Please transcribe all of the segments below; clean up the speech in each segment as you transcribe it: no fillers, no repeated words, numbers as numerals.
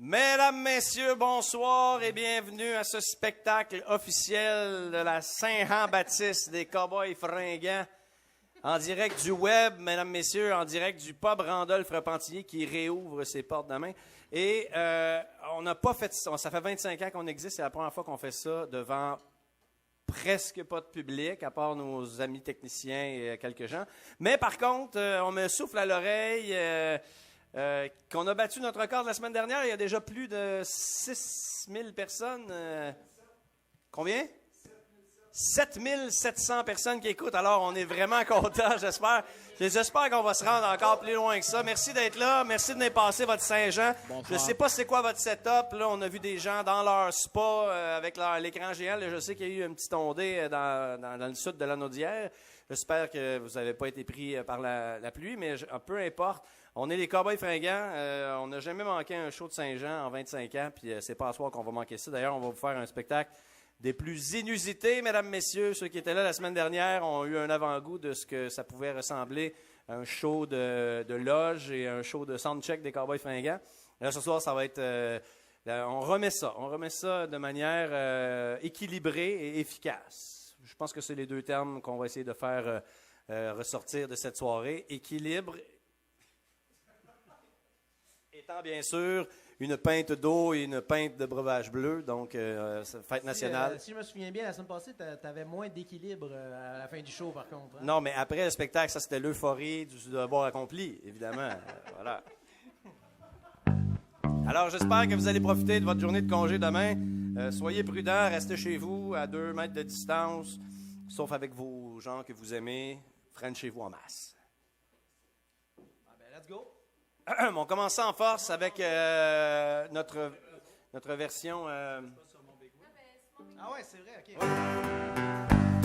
Mesdames, messieurs, bonsoir et bienvenue à ce spectacle officiel de la Saint-Jean-Baptiste des Cowboys fringants. En direct du web, mesdames, messieurs, en direct du pub Randolph Repentigny qui réouvre ses portes demain. Et on n'a pas fait ça. Ça fait 25 ans qu'on existe. C'est la première fois qu'on fait ça devant presque pas de public, à part nos amis techniciens et quelques gens. Mais par contre, on me souffle à l'oreille qu'on a battu notre record de la semaine dernière. Il y a déjà plus de 6000 personnes. Combien? 7700 personnes qui écoutent. Alors, on est vraiment contents, j'espère. J'espère qu'on va se rendre encore plus loin que ça. Merci d'être là. Merci de venir passer votre Saint-Jean. Bonsoir. Je ne sais pas c'est quoi votre setup. Là, on a vu des gens dans leur spa avec l'écran géant. Là, je sais qu'il y a eu une petite ondée dans le sud de l'Anaudière. J'espère que vous n'avez pas été pris par la pluie, mais peu importe. On est les Cowboys fringants. On n'a jamais manqué un show de Saint-Jean en 25 ans, puis c'est pas à soir qu'on va manquer ça. D'ailleurs, on va vous faire un spectacle des plus inusités, mesdames, messieurs. Ceux qui étaient là la semaine dernière ont eu un avant-goût de ce que ça pouvait ressembler à un show de loge et un show de soundcheck des Cowboys fringants. Là, ce soir, ça va être... on remet ça de manière équilibrée et efficace. Je pense que c'est les deux termes qu'on va essayer de faire ressortir de cette soirée. Équilibre étant bien sûr une pinte d'eau et une pinte de breuvage bleu, donc fête nationale. Si je me souviens bien, la semaine passée, tu avais moins d'équilibre à la fin du show, par contre. Hein? Non, mais après le spectacle, ça c'était l'euphorie du devoir accompli, évidemment. Voilà. Alors, j'espère que vous allez profiter de votre journée de congé demain. Soyez prudents, restez chez vous à 2 mètres de distance, sauf avec vos gens que vous aimez. Frenchez-vous en masse. Ah ben, let's go! On commence en force avec notre version... Ah ouais, c'est vrai, OK.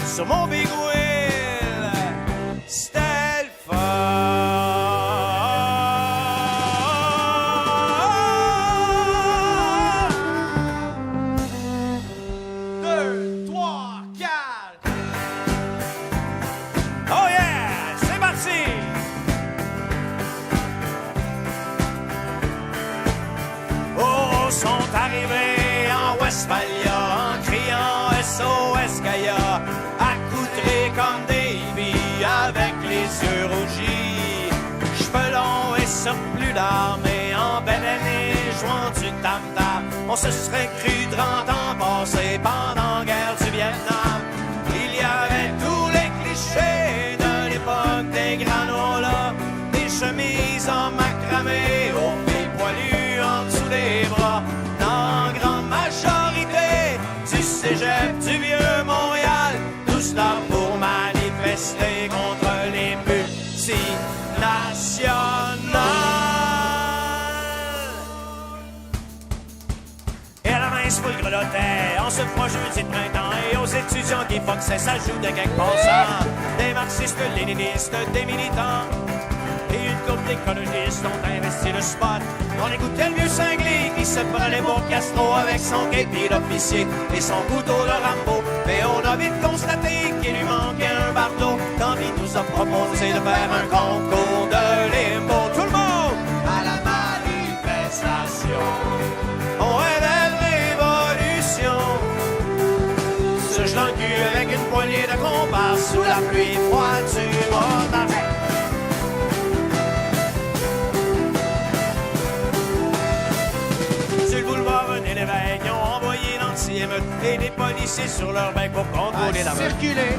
Sur mon big wheel, c'était le fun. 2, 3, 4. Oh yeah, c'est parti! Oh, sont arrivés en Westphalia en criant SOS Gaïa, accoutrés comme des billes avec les yeux rougis, cheveux longs et surplus d'armée, en belle année jouant du tam-tam. On se serait cru 30 ans passés pendant la guerre du Vietnam. Il y avait tous les clichés de l'époque des granolas, des chemises en macramé, aux filles poilues en dessous des bras. Dans la grande majorité du cégep du Vieux-Montréal, tout cela pour manifester contre les multinationales. Et à la main se fout le grelottait, en ce froid jeudi de printemps, et aux étudiants qui foxaient s'ajoutent de quelques passants, des marxistes, léninistes, des militants, et une couple d'écologistes ont investi le spot. On écoutait le vieux cinglé qui se prenait pour Castro avec son képi d'officier et son couteau de Rambo. Mais on a vite constaté qu'il lui manquait un bardeau quand il nous a proposé de faire un concours de limbo. Tout le monde à la manifestation, on rêvait de révolution. Se gelant le cul avec une poignée de comparses sous la pluie froide du matin. René Lévesque ont envoyé l'anti-émeute et des policiers sur leur bec pour contrôler la meute.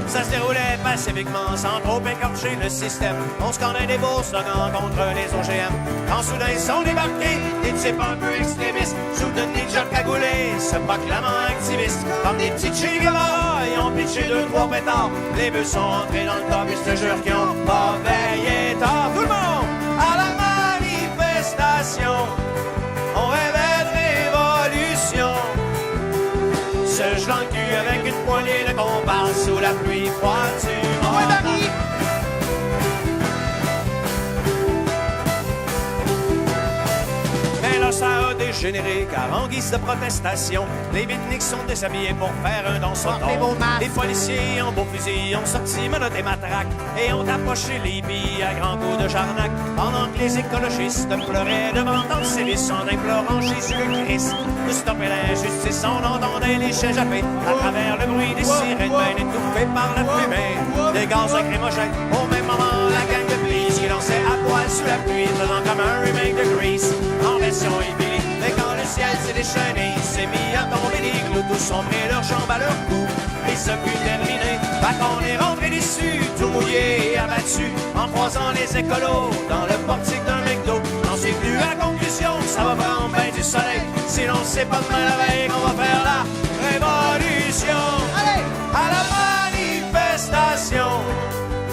Ça se déroulait pacifiquement sans trop écorcher le système. On scandait des beaux slogans contre les OGM. Quand soudain ils sont débarqués, des types un peu extrémistes, sous de ninjas cagoulés, se proclamant activistes. Comme des petits Che Guevara, ils ont pitché 2-3 pétards. Les bus sont entrés dans le top et je te jure qu'ils ont pas veillé tard. Tout le monde à la manifestation, on rêvait se gelant le cul avec une poignée de comparses sous la pluie froide du matin. Mais là, ça a déjà dégénéré, car en guise de protestation, les beatniks sont déshabillés pour faire un danseur. Les policiers en beaux fusils ont sorti menottes et matraques et ont approché les billes à grands coups de jarnac. Pendant que les écologistes pleuraient devant tant de sévices en implorant Jésus le Christ de stopper l'injustice, on entendait les chiens japper à travers le bruit des sirènes, bien étouffées par la fumée des gaz lacrymogènes. Au même moment, la gang de police qui lançait à poil sous la pluie, faisant comme un remake de Grease en version hippie. Mais quand le ciel s'est déchaîné, il s'est mis à tomber des clous, tous sombrés leurs jambes à leur cou. Et ce fut terminé, fait qu'on est rentré déçu, tout mouillé et abattu, en croisant les écolos dans le portique d'un McDo. J'en suis venu à la conclusion, ça va prendre ben du soleil, si l'on sait pas demain la veille qu'on va faire la révolution. Allez! À la manifestation,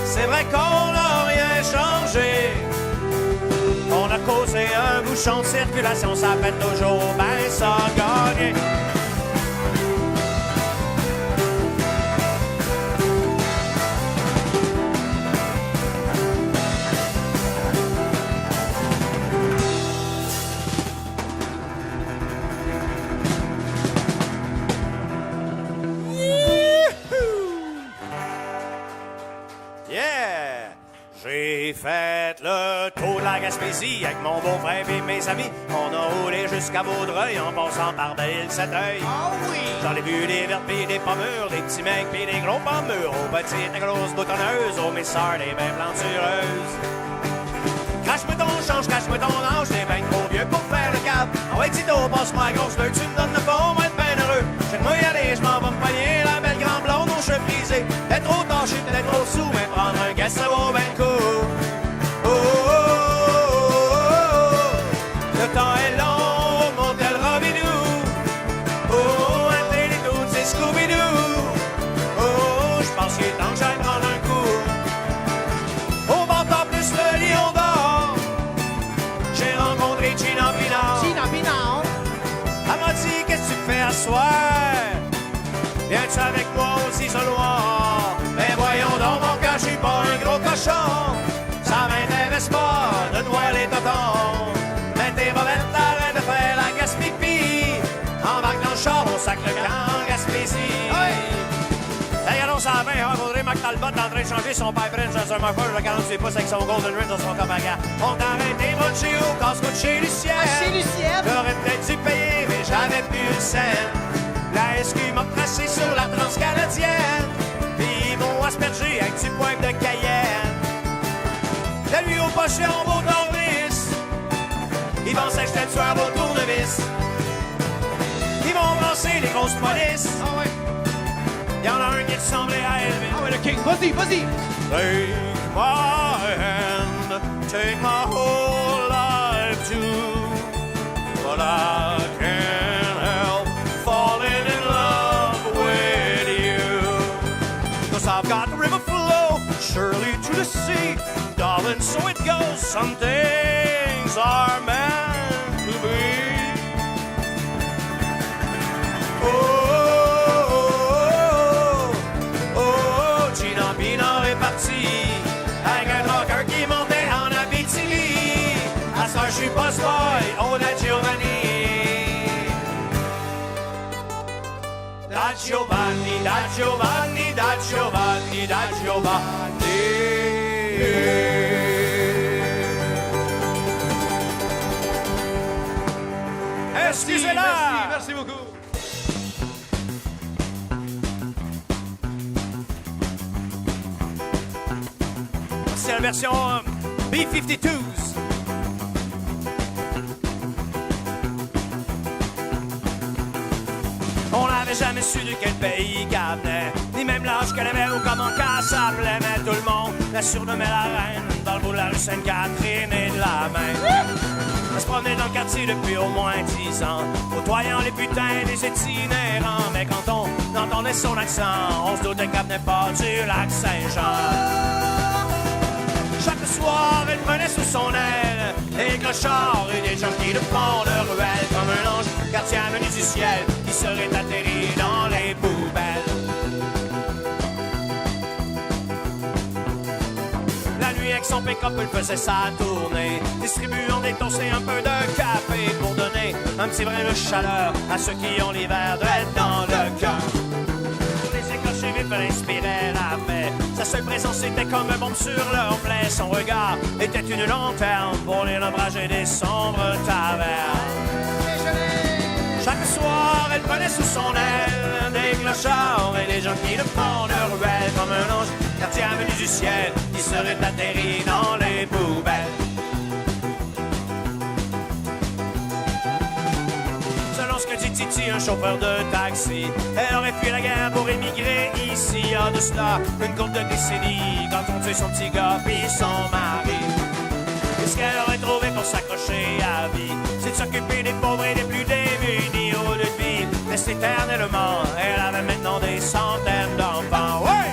c'est vrai qu'on n'a rien changé. On a causé un bouchon de circulation, ça fait toujours ben ça gagner. J'ai fait le tour de la Gaspésie avec mon beau-frère et mes amis. On a roulé jusqu'à Vaudreuil en passant par Belle-Île-Sateuil. Ah oui! J'en ai vu des vertes pis des pommures, des petits mecs pis des gros pommures, aux petites et grosses boutonneuses, aux messeurs des bains plantureuses. Crache-moi ton change, cache-moi ton ange, t'es ben trop vieux pour faire le cap. Ah ouais, Tito, passe-moi la grosse beurre, tu me donnes le bon, moi être ben heureux. J'aime-moi y aller, je m'en vais me pogner la belle grande blonde aux cheveux frisés. T'es trop tâché, t'es trop sous, mais prendre un gaz, ça vaut ben le coup. Oh, oh, oh, oh, oh. Le temps est long, au motel Robidou. Oh, oh, un télétoon, c'est Scooby-Doo. Oh, oh, j'pense qu'il est temps que j'aille prendre un coup. Au ventre plus le lion d'or, j'ai rencontré Gina Pinard. Gina Pinard! Elle m'a dit, qu'est-ce que tu fais à soir? Viens-tu avec moi aux isoloirs? Mais voyons donc, mon gars, j'suis pas un gros cochon. Ça m'intéresse pas de noyer les totons. Mais tes bobettes, t'arrêtes de faire la gaspille. Embarque dans le char, on sac le camp en Gaspésie. Regardons ça bien, rencontrer Mac Talbot en train de changer son pipe wrench dans un muffler de 48 pouces avec son Golden Ridge dans son copaga. On t'a arrêté, mon chez au casse-route chez Lucien. Ah, chez Lucien! J'aurais peut-être dû payer, mais j'avais plus le scène. La SQ m'a tracé sur la transcanadienne. Puis ils m'ont aspergé avec du poivre de Cayenne. La nuit au pochet en beau tournevis. Ils pensaient que j'étais le tueur au tournevis. Ils m'ont brassé les grosses polices. Ah ouais! Y'en a un qui ressemblait à Elvis. Ah ouais, le King! Vas-y, vas-y! Take my hand, take my whole life too. But I can't help falling in love with you. 'Cause I've got the river flow, surely to the sea. Darling, so it goes, some things are meant to be. Oh, Gina Pinard est parti avec un rocker qui montait en Abitibi. À ça, je suis pas boy, on a Giovanni. Da Giovanni, da Giovanni, da Giovanni, da Giovanni. Excusez-la! Merci beaucoup! C'est la version B-52s. On n'avait jamais su de quel pays qu'elle venait, ni même l'âge qu'elle avait ou comment qu'elle s'appelait. Mais tout le monde la surnommait la reine dans le bout de la rue Sainte-Catherine et de la main. Elle se promenait dans le quartier depuis au moins 10 ans, côtoyant les putains des itinérants. Mais quand on entendait son accent, on se doutait qu'elle venait pas du lac Saint-Jean. Chaque soir, elle prenait sous son aile des clochards et des junkies de fond de ruelle, comme un ange gardien venu du ciel qui serait atterri dans les poubelles. La nuit avec son pick-up, elle faisait sa tournée, distribuant des toasts et un peu de café pour donner un petit brin de chaleur à ceux qui ont l'hiver de être dans le cœur. Les écorchés vifs inspiraient la paix. Sa seule présence était comme un bombe sur leur plaie. Son regard était une lanterne pour les naufrages des sombres tavernes. Chaque soir, elle prenait sous son aile des clochards et des gens qui le font de ruelle comme un ange quartier venu du ciel qui serait atterri dans les poubelles. Selon ce que dit Titi, un chauffeur de taxi, elle aurait fui la guerre pour émigrer ici. Il y a de cela une courte de décennies quand on tue son petit gars puis son mari. Et ce qu'elle aurait trouvé pour s'accrocher à vie, c'est de s'occuper des pauvres et des plus démunis. Au lieu de vivre, rester éternellement, elle avait maintenant des centaines d'enfants. Ouais!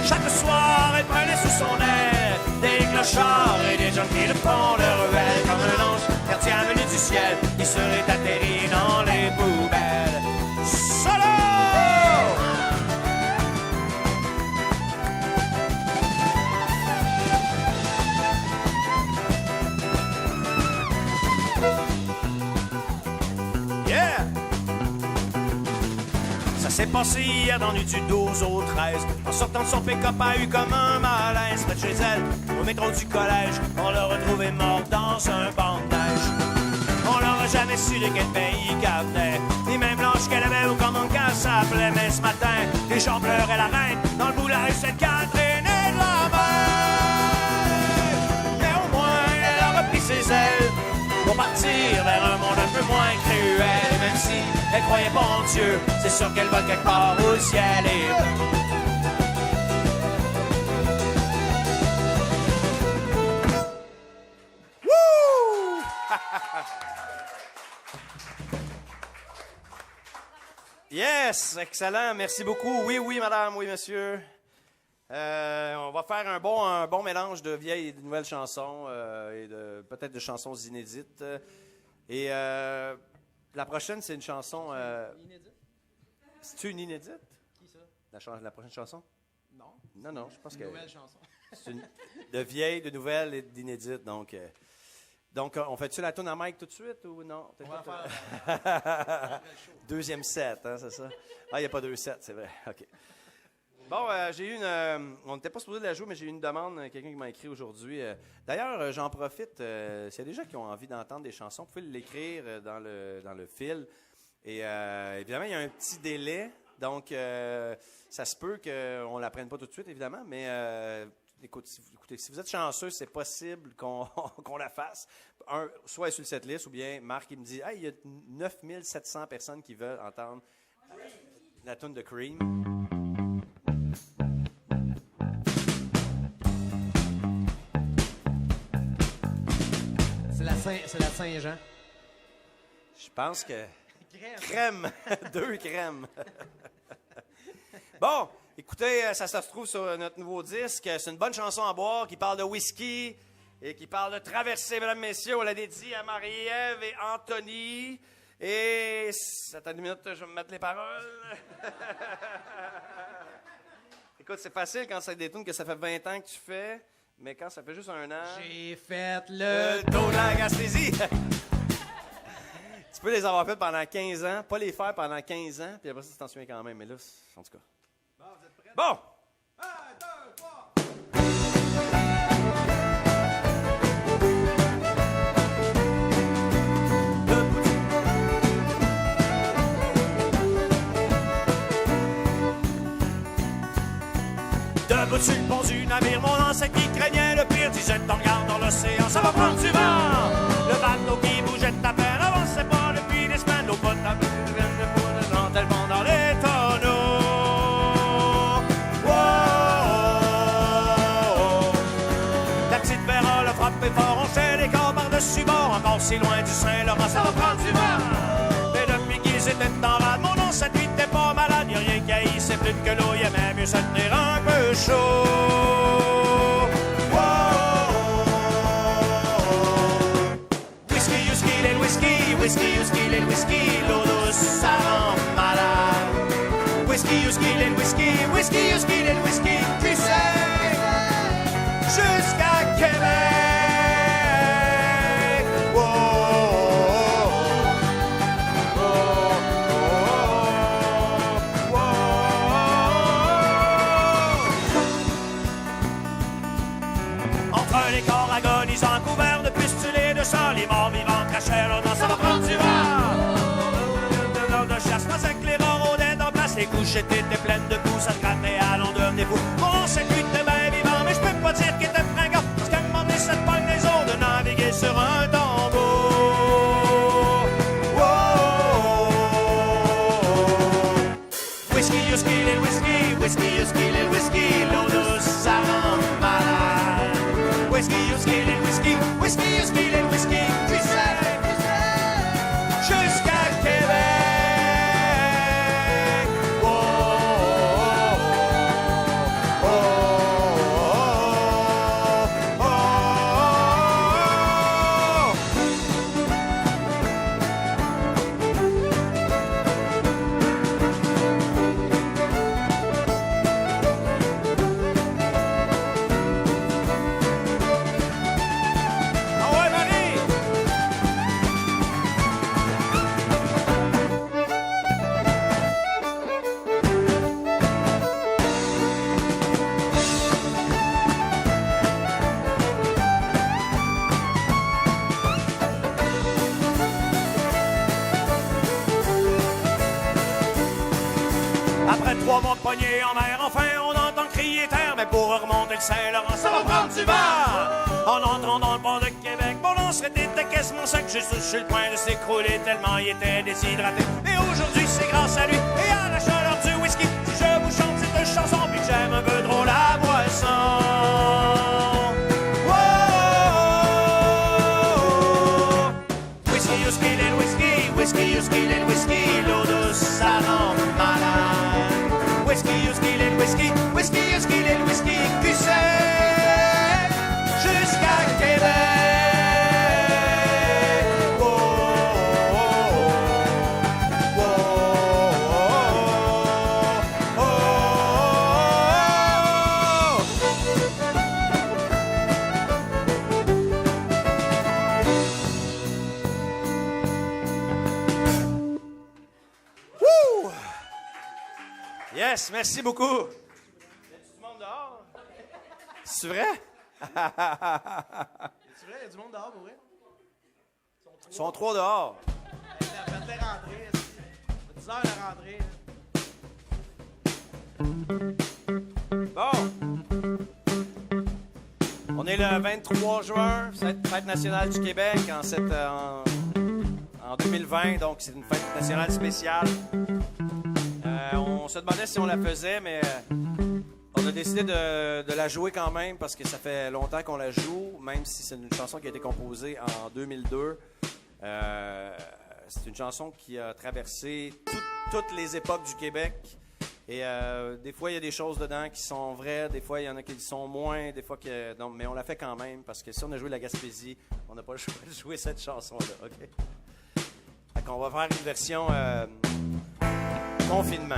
Chaque soir, elle prenait sous son aile des clochards et des gens qui le font de ruelle comme un ange quartier venu du ciel qui serait atterri dans les poubelles. Solo! Yeah! Ça s'est passé hier dans nuit du 12 au 13. En sortant de son pick-up, a eu comme un malaise. Près de chez elle, au métro du collège, on l'a retrouvée morte dans un banc de neige. On n'aura jamais su de quel pays qu'elle venait, ni même l'âge qu'elle avait ou comment qu'elle s'appelait. Mais ce matin, les gens pleuraient la reine dans le bout de la rue Sainte-Catherine et de la mer. Mais au moins, elle a repris ses ailes pour partir vers un monde un peu moins cruel. Même si elle croyait pas en Dieu, c'est sûr qu'elle va quelque part où le ciel est bleu. Wouh! Yes, excellent, merci beaucoup. Oui, oui, madame, oui, monsieur. On va faire un bon mélange de vieilles et de nouvelles chansons et peut-être de chansons inédites. Et la prochaine, c'est une chanson... Inédite? C'est-tu une inédite? Qui ça? La prochaine chanson? Non. Non, je pense que... Une nouvelle chanson. C'est de vieilles, de nouvelles et d'inédites. Donc, on fait-tu la tourne à Mike tout de suite ou non? On va faire... Deuxième set, hein, c'est ça? Ah, il n'y a pas deux sets, c'est vrai. OK. Bon, j'ai eu on n'était pas supposé la jouer, mais j'ai eu une demande, quelqu'un qui m'a écrit aujourd'hui. D'ailleurs, j'en profite, s'il y a des gens qui ont envie d'entendre des chansons, vous pouvez l'écrire dans le fil. Et évidemment, il y a un petit délai, donc ça se peut qu'on ne la prenne pas tout de suite, évidemment, mais écoutez, si vous êtes chanceux, c'est possible qu'on la fasse. Soit elle est sur le setlist, ou bien Marc, il me dit « Hey, il y a 9700 personnes qui veulent entendre la tune de Cream. » C'est la Saint-Jean. Je pense que... Crème. 2 crèmes. Bon, écoutez, ça se trouve sur notre nouveau disque. C'est une bonne chanson à boire qui parle de whisky et qui parle de traversée, mesdames, messieurs. On l'a dédié à Marie-Ève et Anthony. Et... Attends une minute, je vais me mettre les paroles. Écoute, c'est facile quand c'est des tunes que ça fait 20 ans que tu fais, mais quand ça fait juste 1 an... J'ai fait le tour de la Gaspésie. Tu peux les avoir faites pendant 15 ans, pas les faire pendant 15 ans, puis après ça, tu t'en souviens quand même. Mais là, en tout cas... Bon, vous êtes prêts? Bon! 1, 2, 3... Debout sur le pont du navire, mon ancêtre qui craignait le pire disait en regardant l'océan, ça va prendre du vent. Le bateau qui bougeait à peine avançait pas depuis des semaines. L'eau pas de la tellement dans les tonneaux. Wow. La petite Vera l'a frappé fort, on fait les corps par-dessus bord. Encore si loin du Saint-Laurent, ça va prendre du vent. Mais depuis qu'ils étaient en rade, mon ancêtre lui était pas malade. Y'a rien qui haïssait plus que l'eau, il aimait mieux se tenir un peu chaud. Whisky, whisky, le whisky, l'eau douce, ça rend malade. Whisky, le whisky, le whisky, tu sais, jusqu'à Québec. Wow. ventre à chair, l'odeur, ça va prendre du vent. De chasse, pas avec les rôdets en place, les couches étaient pleines de coups, ça te grattait à l'ondeur des fous. Mon circuit était bien vivant, mais je peux pas dire qu'il était fringant, parce qu'à un moment donné, ça te pogne les eaux de naviguer sur un tombeau. Whisky, you ski, little whisky, whisky, you ski, little whisky, l'eau douce, ça rend malade. Whisky, you ski, little whisky, whisky, you ski, little whisky, tu sais, jusqu'à Québec. Oh, oh, oh, oh, oh, oh. Ah ouais, Marie! Après 3 mois de poignée en mer, enfin on entend crier terre. Mais pour remonter le Saint-Laurent, ça va prendre du vent. En entrant dans le port de Québec, mon lance était quasiment sec. J'ai sur le point de s'écrouler tellement il était déshydraté. Mais aujourd'hui c'est grâce à lui et à la chaleur du whisky si je vous chante cette chanson puis que j'aime un peu trop la boisson. Whoa! Whisky, you ski, little whisky, whisky, you ski, little whisky, l'eau douce, ça rend malade. Whisky, you ski, little whisky, whisky, you ski, little whisky, qui sait, jusqu'à Québec. Oh, oh, oh, oh, oh, oh. Wouh! Yes, merci beaucoup. Y a du monde dehors? C'est vrai? C'est vrai, il y a du monde dehors, pour vrai? Ils sont 3 dehors. Faites-les rentrer. 10 heures de rentrer. Bon. On est le 23 juin, fête nationale du Québec en 2020, donc c'est une fête nationale spéciale. On se demandait si on la faisait, mais on a décidé de la jouer quand même parce que ça fait longtemps qu'on la joue, même si c'est une chanson qui a été composée en 2002. C'est une chanson qui a traversé toutes les époques du Québec. Et des fois, il y a des choses dedans qui sont vraies, des fois, il y en a qui sont moins, des fois que... Non, mais on l'a fait quand même, parce que si on a joué la Gaspésie, on n'a pas le choix de jouer cette chanson-là, OK? Fait qu'on va faire une version confinement.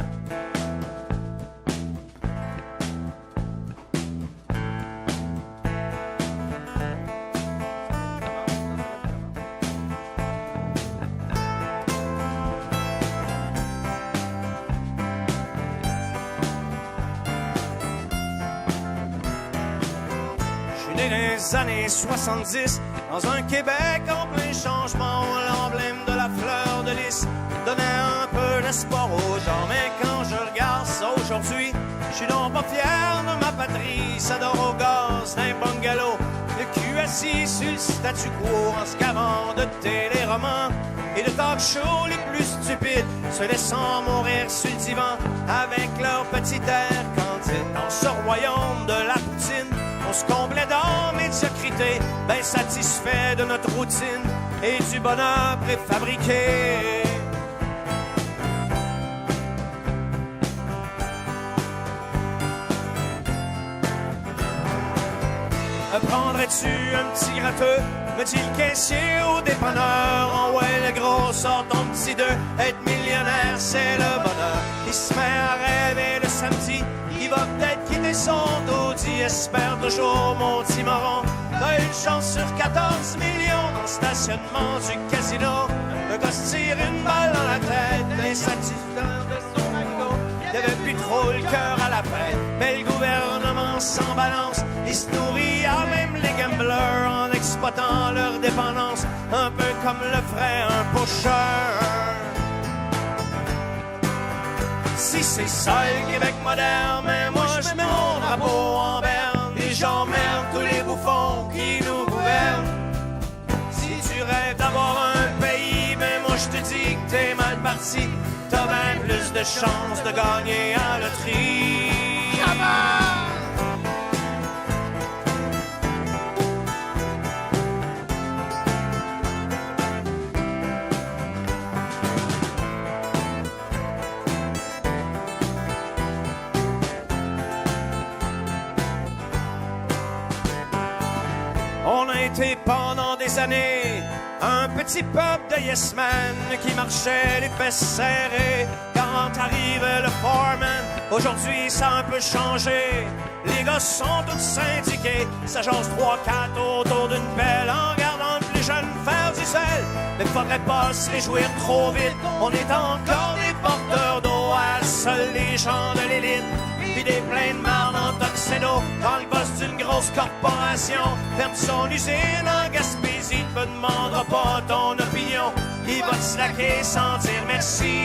Dans les années 70, dans un Québec en plein changement, l'emblème de la fleur de lys donnait un peu d'espoir aux gens. Mais quand je regarde ça aujourd'hui, je suis donc pas fier de ma patrie. Ça dort au gaz d'un bungalow, le cul assis sur le statu quo, en se gavant de téléromans et de talk shows les plus stupides, se laissant mourir sur le divan avec leur petit air candide. Dans ce royaume de la poutine, on se comblait dans médiocrité, ben satisfait de notre routine et du bonheur préfabriqué. Prendrais-tu un petit gratteux? Me dit le caissier au dépanneur. En ouais, le gros, sort ton petit deux. Être millionnaire, c'est le bonheur. Il se met à rêver le samedi. Il va peut-être quitter son taudis. Espère toujours mon petit moron. T'as une chance sur 14 millions dans le stationnement du casino. Le gars se tire une balle dans la tête. L'insatisfaisant de son McDo. Il avait plus trop le cœur à la fête. Mais le gouvernement s'en balance. Il se nourrit à même les gamblers en exploitant leur dépendance. un peu comme le ferait un pocheur. Si c'est ça le Québec moderne, mais moi je mets mon drapeau en berne et j'emmerde tous les bouffons qui nous gouvernent. Si tu rêves d'avoir un pays, mais moi je te dis que t'es mal parti. T'as bien plus de chances de gagner à la loterie. On a été pendant des années un petit peuple de yes men qui marchait les fesses serrées quand arrive le foreman. Aujourd'hui ça a un peu changé, les gars sont tous syndiqués, ça jase 3-4 autour d'une pelle en regardant les jeunes faire du sel. Mais faudrait pas se réjouir trop vite, on est encore des porteurs d'eau, à seuls les gens de l'élite. Puis des pleins de marde en toxéno quand le boss d'une grosse corporation ferme son usine en Gaspésie. Ne me demandera pas ton opinion, il va te slacker sans dire merci.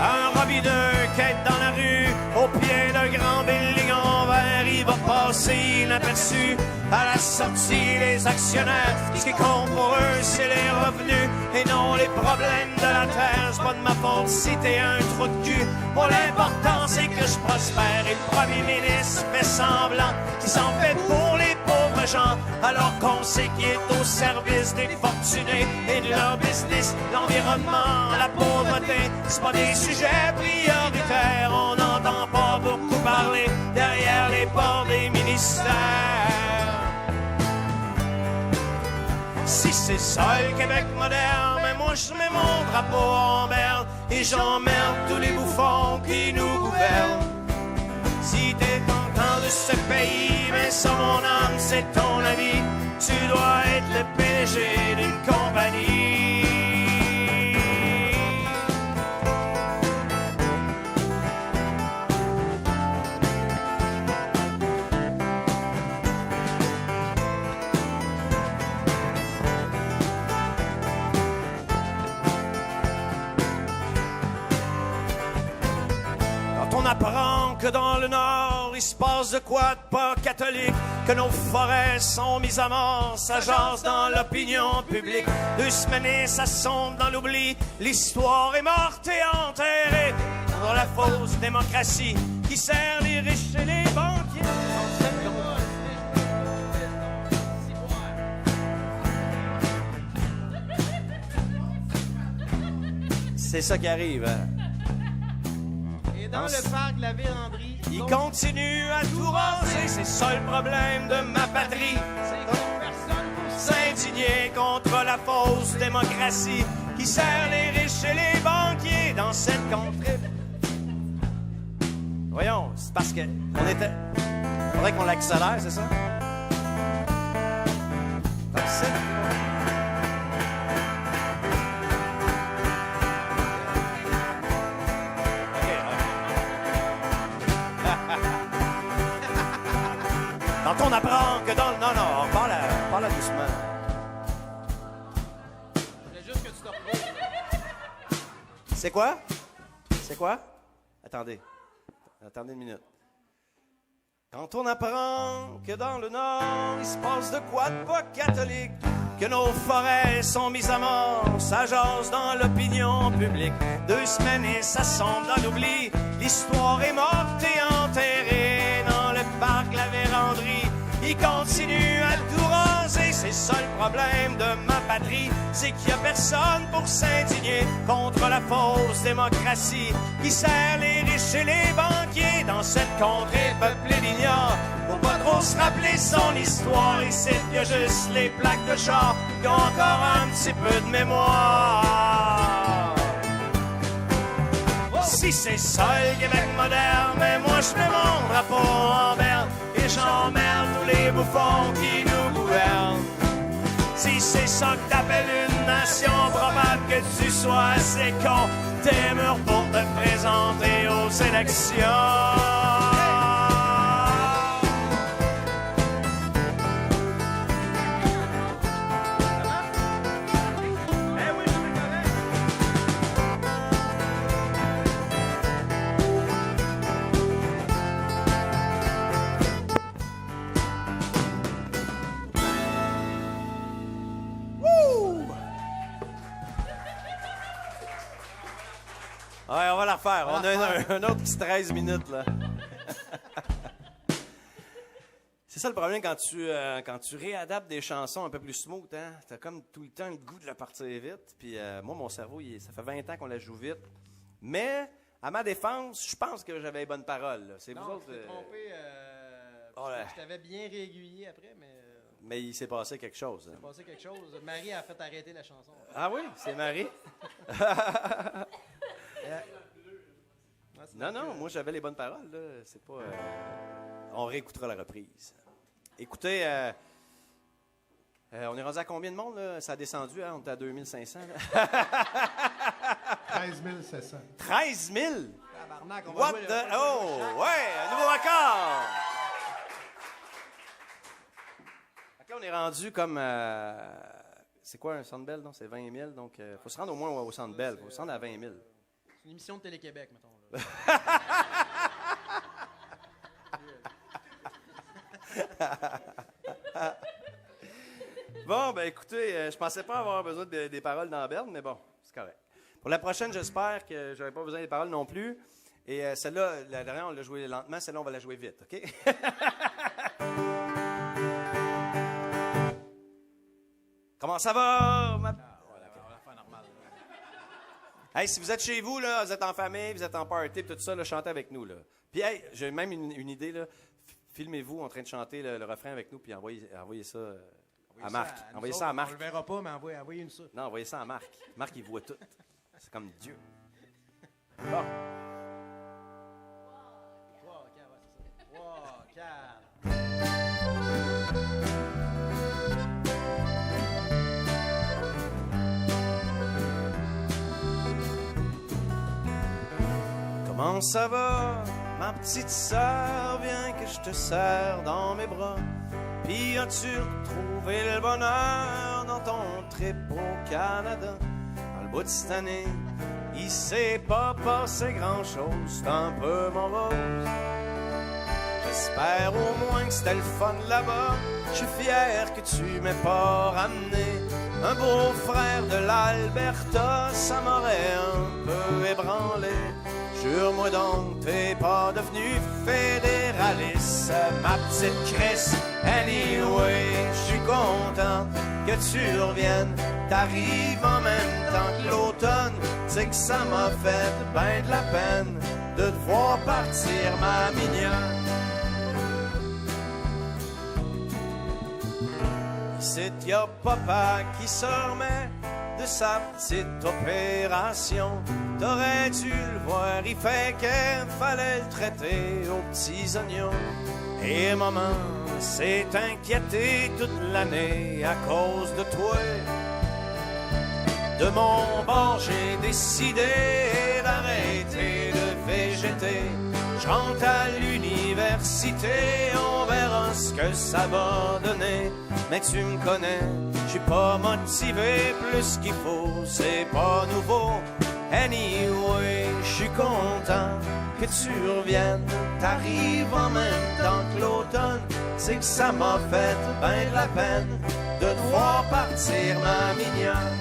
Un robineux quête dans la rue, au pied d'un grand building en verre, il va passer inaperçu. À la sortie, les actionnaires, ce qui compte pour eux, c'est les revenus et non les problèmes de la terre. C'est pas de ma faute si t'es un trou de cul. Bon, l'important, c'est que je prospère et le premier ministre fait semblant qu'il s'en fait pour les pauvres gens, alors qu'on sait qu'il est au service des fortunés et de leur business. L'environnement, la pauvreté, c'est pas des sujets prioritaires. On n'entend pas beaucoup parler derrière les portes des ministères. Si c'est ça le Québec moderne, mais moi je mets mon drapeau en berne et j'emmerde tous les bouffons qui nous gouvernent. Si t'es content de ce pays, mais sans mon âme c'est ton avis, tu dois être le PDG d'une compagnie. On apprend que dans le Nord, il se passe de quoi de pas catholique, que nos forêts sont mises à mort, ça jase dans l'opinion publique. 2 semaines et ça sombre dans l'oubli, l'histoire est morte et enterrée dans la fausse démocratie qui sert les riches et les banquiers. C'est ça qui arrive, hein? Dans le parc de la Vérandrie, il continue à tout raser, c'est ça le problème de ma patrie. c'est qu'on personne pour S'indigner contre la fausse démocratie qui sert les riches et les banquiers dans cette contrée. Voyons, c'est parce que on était. Faudrait qu'on l'accélère, c'est ça? Comme ça. Quand on apprend que dans le... Non, parle doucement. Je voulais juste que tu te reposes. C'est quoi? C'est quoi? Attendez une minute. Quand on apprend que dans le Nord, il se passe de quoi de pas catholique, que nos forêts sont mises à mort, ça jase dans l'opinion publique. 2 semaines et ça sombre dans l'oubli, l'histoire est morte et enterrée dans le parc La Vérandrie. Il continue à tout raser, c'est ça le problème de ma patrie, c'est qu'il y a personne pour s'indigner contre la fausse démocratie qui sert les riches et les banquiers dans cette contrée peuplée d'ignorants. Faut pas trop se rappeler son histoire, ici il y a juste les plaques de char qui ont encore un petit peu de mémoire. Si c'est ça le Québec moderne, mais moi je mets mon drapeau en berne et j'emmerde tous les bouffons qui nous gouvernent. Si c'est ça que t'appelles une condamnation probable que tu sois assez con, t'es mûr pour te présenter aux élections. Ouais, on va la refaire. On a un autre petit 13 minutes, là. C'est ça le problème quand tu réadaptes des chansons un peu plus smooth, hein? T'as comme tout le temps le goût de la partir vite. Puis moi, mon cerveau, ça fait 20 ans qu'on la joue vite. Mais, à ma défense, je pense que j'avais les bonnes paroles, là. C'est vous autres... tu t'es trompé. Je t'avais bien réaiguillé après, mais... Mais il s'est passé quelque chose. Il s'est passé quelque chose. Marie a fait arrêter la chanson. Ah oui? C'est Marie? Non, moi j'avais les bonnes paroles. Là. C'est pas. On réécoutera la reprise. Écoutez, on est rendu à combien de monde? Là? Ça a descendu, hein? On est à 2500. 13 700. 13 000? Tabarnak, on va What jouer the... Oh! Ouais! Un nouveau record! Là, on est rendu comme... c'est quoi un Sandbell? Non, c'est 20 000. Donc, il faut se rendre au moins au Sandbell. Il faut se rendre à 20 000. C'est une émission de Télé-Québec, mettons. Bon, ben écoutez, je pensais pas avoir besoin des paroles dans la berne, mais bon, c'est correct. Pour la prochaine, j'espère que j'aurai pas besoin des paroles non plus. Et celle-là, la dernière, on l'a jouée lentement. Celle-là, on va la jouer vite, OK? Comment ça va? On va la faire normale. Hey, si vous êtes chez vous, là, vous êtes en famille, vous êtes en party, tout ça, là, chantez avec nous. Là. Puis, hey, j'ai même une idée. Là. Filmez-vous en train de chanter le refrain avec nous, puis envoyez ça à Marc. Envoyez ça à Marc. On le verra pas, mais envoyez une ça. Non, envoyez ça à Marc. Marc, il voit tout. C'est comme Dieu. Bon. 3, 4, ouais, c'est ça. 3, 4. Comment ça va, ma petite sœur? Viens que je te serre dans mes bras. Puis as-tu retrouvé le bonheur dans ton trip au Canada? Dans le bout de cette année, il s'est pas passé grand-chose, c'est un peu morose. J'espère au moins que c'était le fun là-bas. Je suis fier que tu m'aies pas ramené un beau-frère de l'Alberta, ça m'aurait un peu ébranlé. Jure-moi donc, t'es pas devenu fédéraliste, ma petite Chris. Anyway, je suis content que tu reviennes. T'arrives en même temps que l'automne. C'est que ça m'a fait ben de la peine de te voir partir, ma mignonne. Ici, y'a papa qui se remet de sa petite opération. T'aurais dû le voir, il fait qu'il fallait le traiter aux petits oignons. Et maman s'est inquiétée toute l'année à cause de toi. De mon bord, j'ai décidé d'arrêter de végéter. Je rentre à l'université, on verra ce que ça va donner. Mais tu me connais, je suis pas motivé plus qu'il faut, c'est pas nouveau. Anyway, je suis content que tu reviennes. T'arrives en même temps que l'automne. C'est que ça m'a fait ben de la peine de te voir partir, ma mignonne.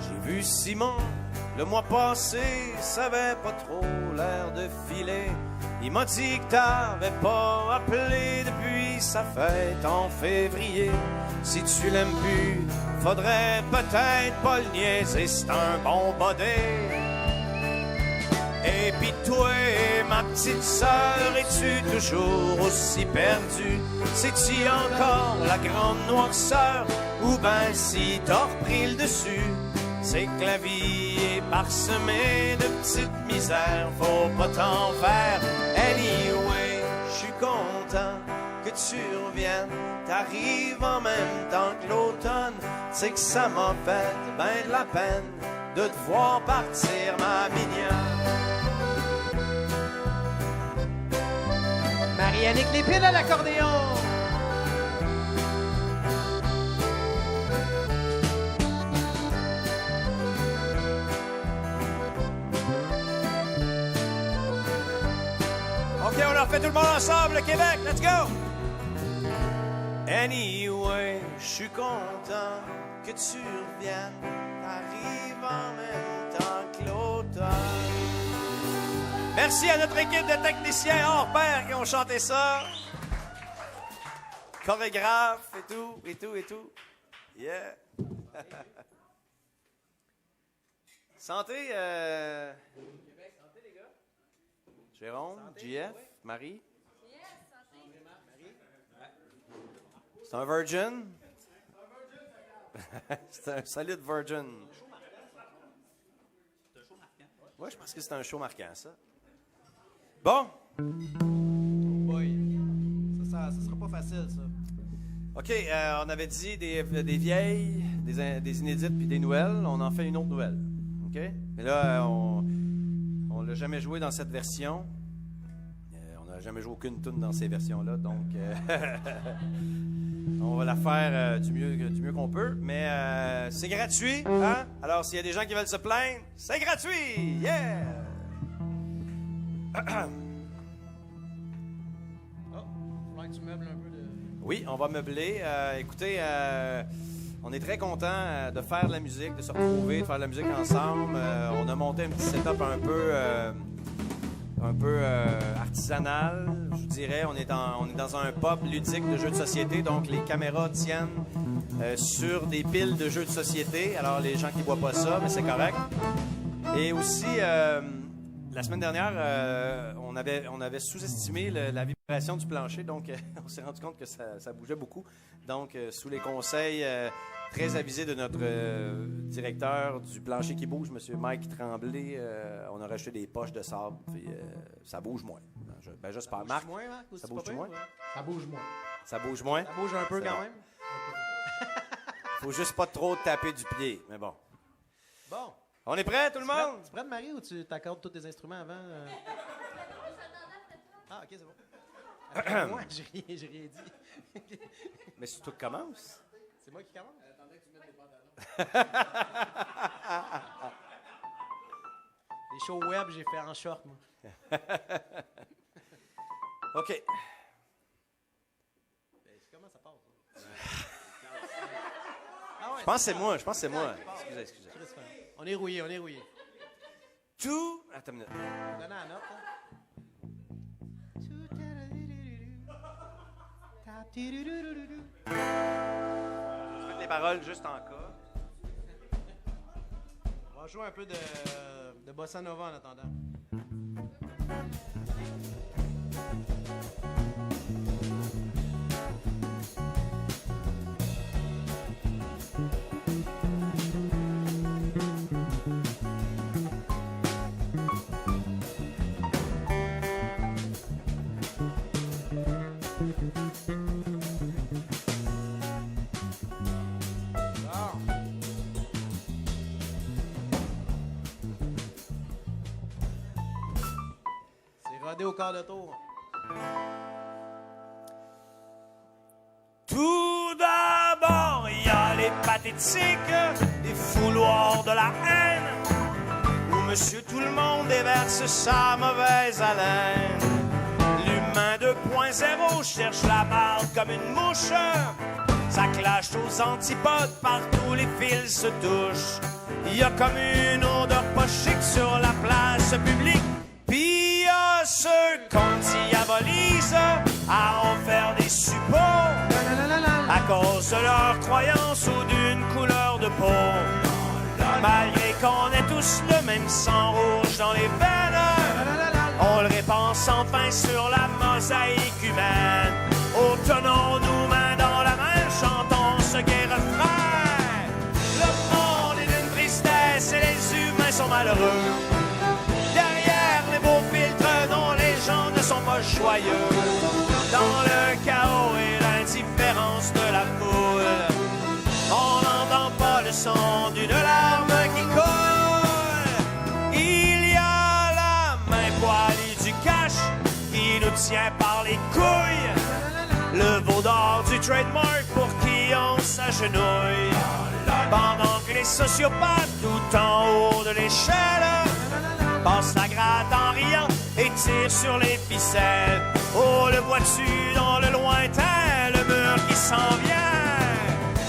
J'ai vu Simon le mois passé, ça avait pas trop l'air de filer. Il m'a dit que t'avais pas appelé depuis sa fête en février. Si tu l'aimes plus, faudrait peut-être pas le niaiser, c'est un bon body. Et pis toi, ma petite sœur, es-tu toujours aussi perdue? C'est-tu encore la grande noirceur? Ou ben si t'as repris le dessus? C'est que la vie est parsemée de petites misères, faut pas t'en faire. Anyway, je suis content que tu reviennes. T'arrives en même temps que l'automne. C'est que ça m'a fait ben de la peine de te voir partir, ma mignonne. Marie-Annick Lépine à l'accordéon. OK, on leur fait tout le monde ensemble, le Québec, let's go! Anyway, je suis content que tu reviennes. T'arrives en même temps que l'automne. Merci à notre équipe de techniciens hors pair qui ont chanté ça. Chorégraphe et tout, et tout, et tout. Yeah! Santé, santé les gars. Jérôme, JF, Marie. C'est un virgin? C'est un solide virgin. Oui, je pense que c'est un show marquant, ça. Bon. Boy. Ça sera pas facile, ça. OK, on avait dit des vieilles, des inédites puis des nouvelles. On en fait une autre nouvelle. OK? Mais là, on l'a jamais joué dans cette version. On n'a jamais joué aucune tune dans ces versions-là, donc... on va la faire du mieux qu'on peut, mais c'est gratuit, hein? Alors, s'il y a des gens qui veulent se plaindre, c'est gratuit! Yeah! Oh, faudrait que tu meubles un peu de... Oui, on va meubler. Écoutez, on est très contents de faire de la musique, de se retrouver, de faire de la musique ensemble. On a monté un petit setup un peu artisanal, je vous dirais. On est dans un pub ludique de jeux de société, donc les caméras tiennent sur des piles de jeux de société. Alors, les gens qui ne voient pas ça, mais c'est correct. Et aussi, la semaine dernière, on avait sous-estimé la vibration du plancher, donc on s'est rendu compte que ça bougeait beaucoup. Donc, sous les conseils très avisés de notre directeur du plancher qui bouge, M. Mike Tremblay, on a rajouté des poches de sable, puis ça bouge moins. J'espère. Marc, ça bouge moins? Ça bouge moins. Ça bouge moins? Ça bouge un peu quand même. Faut juste pas trop taper du pied, mais bon. Bon. On est prêt, tout le monde? Tu es prêt de Marie ou tu t'accordes tous tes instruments avant? Ah, OK, c'est bon. Moi, j'ai rien dit. Mais c'est toi qui commence. C'est moi qui commence? Attendez que tu mettes les pantalons. Les shows web, j'ai fait en short, moi. OK. Comment ça passe? Ah ouais, Je pense que c'est moi. Excusez. On est rouillé. Tout... Attends une minute. Donnez la note, hein? Je vais mettre les paroles juste en cas. On va jouer un peu de bossa nova en attendant. Au quart de tour. Tout d'abord, il y a les pathétiques, les fouloirs de la haine, où Monsieur Tout-le-Monde déverse sa mauvaise haleine. L'humain 2.0 cherche la marde comme une mouche, ça clash aux antipodes, partout les fils se touchent. Il y a comme une odeur pas chic sur la place publique. Pis y'a ceux qu'on diabolise à en faire des suppôts à cause de leur croyance ou d'une couleur de peau. Malgré qu'on ait tous le même sang rouge dans les veines, on le répand sans fin sur la mosaïque humaine. Oh, tenons-nous main dans la main, chantons ce gai refrain. Le monde est d'une tristesse et les humains sont malheureux. Derrière les beaux filtres dont les gens ne sont pas joyeux, dans le chaos tient par les couilles. Le veau d'or du trademark pour qui on s'agenouille. Pendant que les sociopathes tout en haut de l'échelle passent la gratte en riant et tirent sur les ficelles. Oh, le vois-tu dans le lointain, le mur qui s'en vient.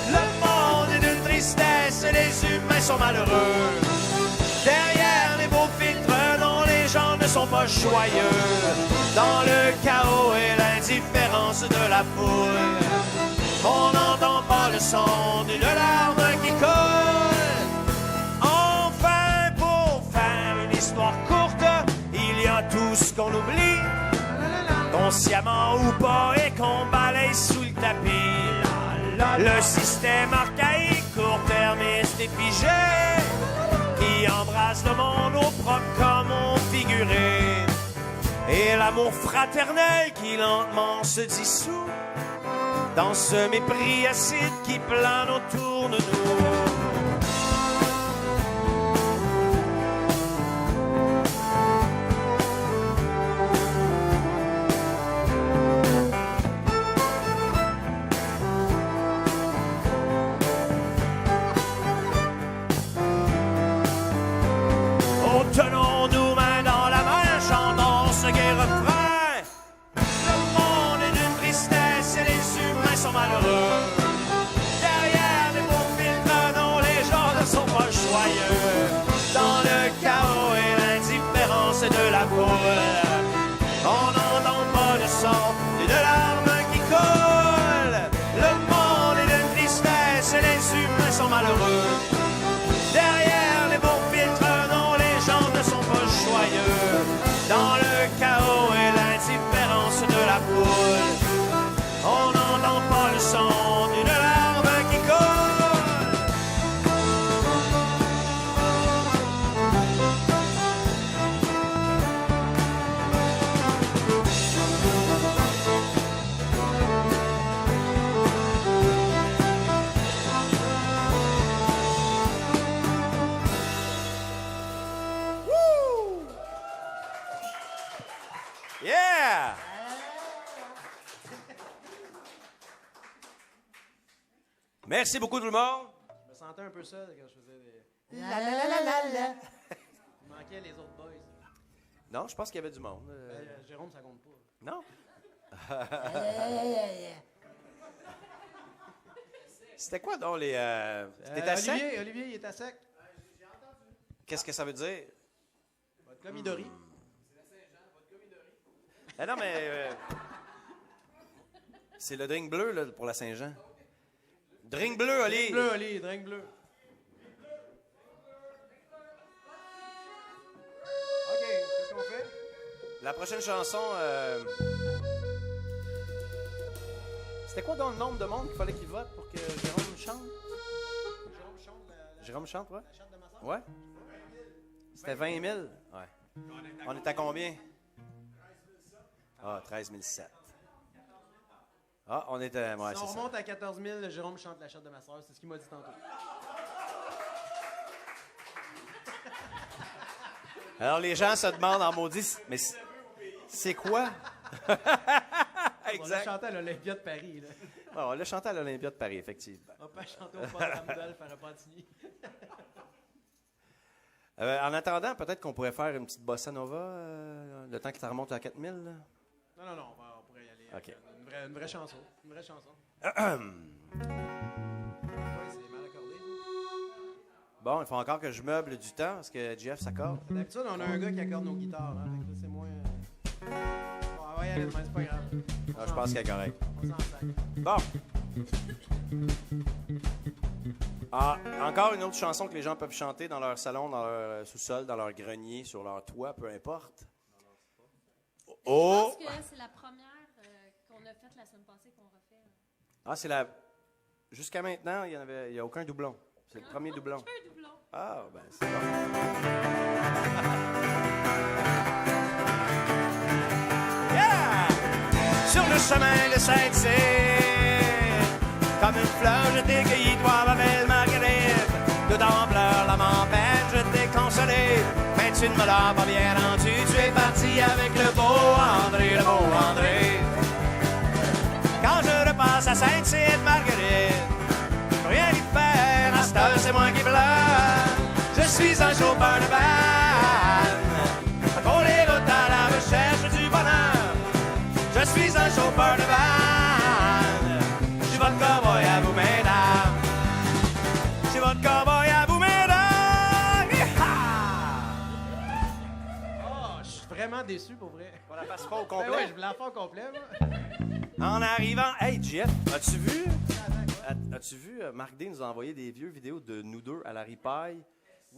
Le monde est d'une tristesse et les humains sont malheureux. Derrière les beaux filtres dont les gens ne sont pas joyeux. Dans le chaos et l'indifférence de la foule, on n'entend pas le son d'une larme qui coule. Enfin, pour faire une histoire courte, il y a tout ce qu'on oublie, consciemment ou pas, et qu'on balaye sous le tapis. Le système archaïque, court-termiste et figé, qui embrasse le monde au propre comme au figuré. Et l'amour fraternel qui lentement se dissout dans ce mépris acide qui plane autour de nous. Oh, tenons-nous main dans la main, chantons ce gai refrain. Le monde est d'une tristesse et les humains sont malheureux. Derrière les beaux filtres dont les gens ne sont pas joyeux. Dans le chaos et l'indifférence de la foule, on n'entend pas le son d'une larme qui coule. Le monde est d'une tristesse et les humains sont malheureux. Derrière les beaux filtres dont les gens ne sont pas joyeux. Dans le chaos et l'indifférence de la foule, on n'entend pas le son d'une larme qui coule. Woo! Yeah! Merci beaucoup tout le monde. Je me sentais un peu seul quand je faisais des... La la la la la la. Il manquait les autres boys. Non, je pense qu'il y avait du monde. Jérôme, ça compte pas. Non? C'était quoi donc les... T'étais à sec? Olivier, il est à sec. Qu'est-ce que ça veut dire? Vodka Midori. Ah non, mais... c'est le drink bleu là, pour la Saint-Jean. Drink bleu, Oli! Drink bleu, Oli, drink bleu. OK, qu'est-ce qu'on fait? La prochaine chanson... C'était quoi donc le nombre de monde qu'il fallait qu'il vote pour que Jérôme chante? Jérôme chante Jérôme chante, ouais? la chante de ma soeur? Ouais? C'était 20 000? Ouais. On est à combien? Ah, 13 700. Ah, on était... Ouais, Si c'est on ça. remonte à 14 000, Jérôme chante la chatte de ma soeur. C'est ce qu'il m'a dit tantôt. Alors, les gens se demandent en maudit, mais c'est quoi? On l'a Exact. chanté à l'Olympia de Paris. Là. Ah, on l'a chanté à l'Olympia de Paris, effectivement. On va pas chanter au Port Randolph à Repentigny. En attendant, peut-être qu'on pourrait faire une petite bossa nova, le temps que ça remonte à 4000. Là. Non, on pourrait y aller. OK. Une vraie chanson. Une vraie chanson. Ouais, c'est mal accordé. Bon, il faut encore que je meuble du temps, parce que Jeff s'accorde. D'habitude, on a un gars qui accorde nos guitares. Hein, fait que là, c'est moins... Bon, ouais, allez, mais c'est pas grave. Ah, je pense qu'elle est correcte. On s'en sac. Bon. Ah, encore une autre chanson que les gens peuvent chanter dans leur salon, dans leur sous-sol, dans leur grenier, sur leur toit, peu importe. Oh! Je pense que c'est la première qu'on a faite la semaine passée qu'on refait. Ah, c'est la... Jusqu'à maintenant, il n'y a aucun doublon. C'est le premier doublon. Un doublon. Ah, ben c'est bon. Yeah! Sur le chemin de Sainte-Cyr, comme une fleur, je t'ai cueilli, toi, ma belle Marguerite. Tout en pleurs, l'âme en peine, je t'ai consolé. Mais ben tu ne me l'as pas bien rendu. Tu es parti avec le beau André, le beau André. Quand je repasse à Sainte-Marguerite, je peux rien y faire, à cette heure c'est moi qui pleure. Je suis un chauffeur de van, pour les routes à la recherche du bonheur. Je suis un chauffeur de van, je suis votre cowboy à vous, mesdames. Je suis votre cowboy à vous, mesdames. Oh, je suis vraiment déçu pour vrai. On la passe pas au Ben complet. ouais, je voulais la faire au complet, moi. En arrivant, hey Jeff, as-tu vu? As-tu vu? Marc D nous a envoyé des vieux vidéos de nous deux à la ripaille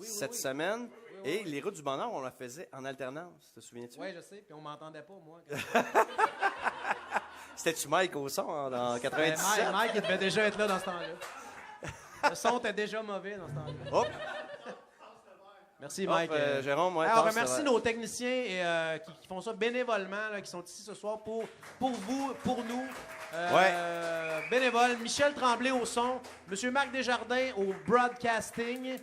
cette semaine. Et les routes du bonheur, on la faisait en alternance. Te souviens-tu? Oui, je sais, puis on m'entendait pas, moi. C'était-tu Mike au son en 97? Mike, il devait déjà être là dans ce temps-là. Le son était déjà mauvais dans ce temps-là. Hop! Merci, Mike. Jérôme, ouais, Alors, passe, remercie nos techniciens qui font ça bénévolement, là, qui sont ici ce soir pour vous, pour nous. Bénévoles. Michel Tremblay au son, Monsieur Marc Desjardins au broadcasting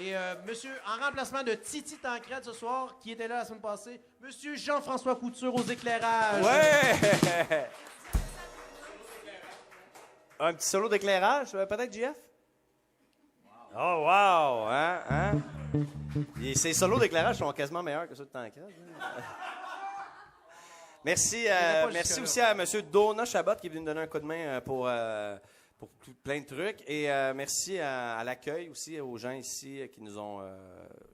et Monsieur, en remplacement de Titi Tancrède ce soir, qui était là la semaine passée, Monsieur Jean-François Couture aux éclairages. Ouais! Un petit solo d'éclairage, peut-être, JF? Oh, wow! Hein? Et ces solos d'éclairage sont quasiment meilleurs que ceux de Tancrède. Merci, merci aussi à M. Dona Chabot qui est venu nous donner un coup de main pour plein de trucs. Et merci à l'accueil aussi, aux gens ici qui nous ont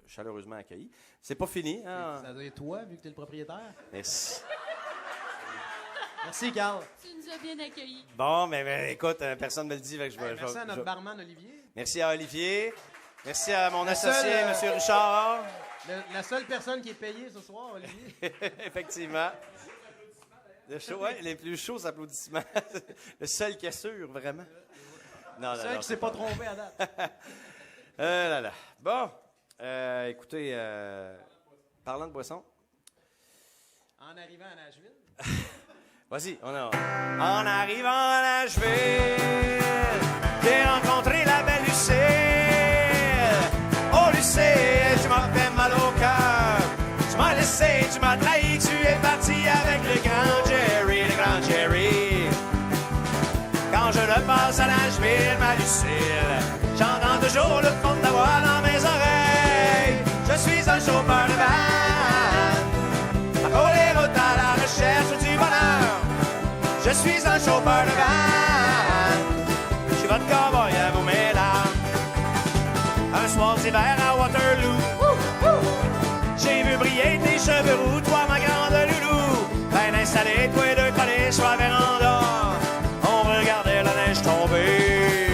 chaleureusement accueillis. C'est pas fini. Hein? Ça doit être toi, vu que tu es le propriétaire. Merci. Merci, Carl. Tu nous as bien accueillis. Bon, mais écoute, personne ne me le dit. Fait que Merci à notre barman, Olivier. Merci à Olivier. Merci à mon associé, M. Richard. La seule personne qui est payée ce soir, Olivier. Effectivement. Le show, ouais, les plus chauds applaudissements. Le seul qui assure, vraiment. Non, Le seul qui ne s'est pas trompé à date. Là. Bon, écoutez, parlant de boisson. En arrivant à Nashville. Vas-y, En arrivant à Nashville, j'ai rencontré la belle Lucille. Oh Lucille, tu m'as fait mal au cœur. Tu m'as laissé, tu m'as trahi, tu es parti avec le grand Jerry. Quand je le passe à Nashville, ma Lucille, j'entends toujours le fond de ta voix dans mes oreilles. Je suis un chauffeur de van, parcours les routes à la recherche du bonheur. Je suis un chauffeur de van, je suis votre cowboy à vous, mesdames. Un soir d'hiver à Waterloo, j'ai vu briller tes cheveux roux, toi ma grande loulou. Ben installé, toi deux collés sur la véranda, on regardait la neige tomber.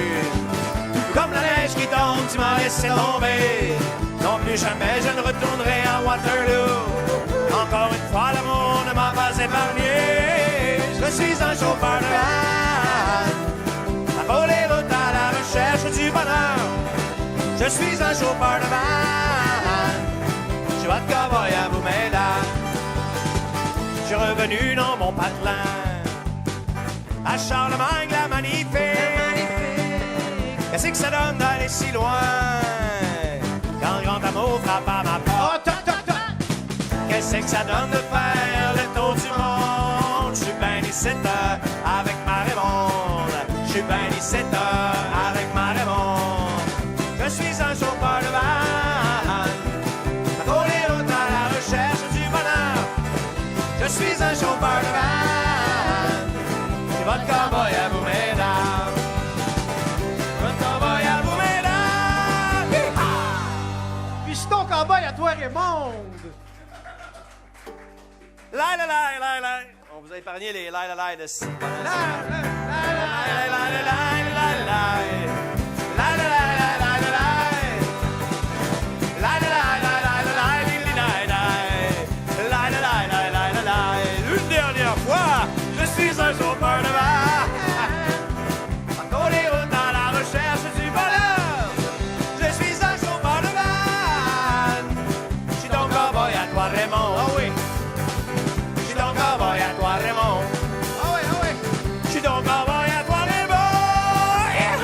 Comme la neige qui tombe, tu m'as laissé tomber. Non plus jamais je ne retournerai à Waterloo. Encore une fois l'amour ne m'a pas épargné. Je suis un chauffeur de van, pour les routes à la recherche du bonheur. Je suis un chauffeur de van, je suis votre cowboy à vous, mesdames. Je suis revenu dans mon patelin à Charlemagne la magnifique. Qu'est-ce que ça donne d'aller si loin quand le grand amour frappe à ma porte? Qu'est-ce que ça donne de faire le tour du monde? Je suis ben ici avec ma Raymonde. Je suis ben ici avec ma Raymonde. Je suis un chauffeur de van, pour les routes à la recherche du bonheur. Je suis un chauffeur de van, je suis votre cowboy à vous, mesdames. Votre cowboy à vous, mesdames. Hi-ha! Puis je suis ton cowboy à toi, Raymond. La. On vous a épargné les la de ci. Une dernière fois, je suis un chauffeur de van. Encore les routes dans la recherche du bonheur. Je suis un chauffeur de van. Je suis ton cowboy à toi, Raymond. Ah oui. Je suis ton cowboy à toi, Raymond. Ah ouais. Je suis ton cowboy à toi, Raymond. Yeah!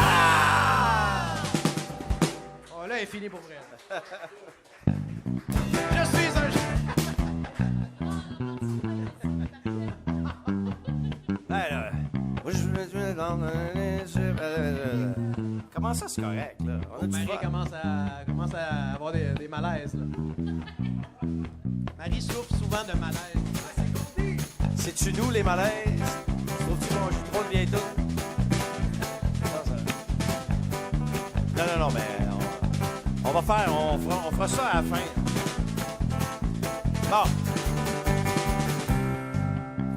Oh là, elle est finie pour vrai. Je grande. Comment ça, c'est correct, là? On a du Marie fun. commence à avoir des malaises, là. Marie souffre souvent de malaise. C'est-tu nous, les malaises? Trouves-tu qu'on joue trop de bientôt? Non, mais on fera ça à la fin. Bon.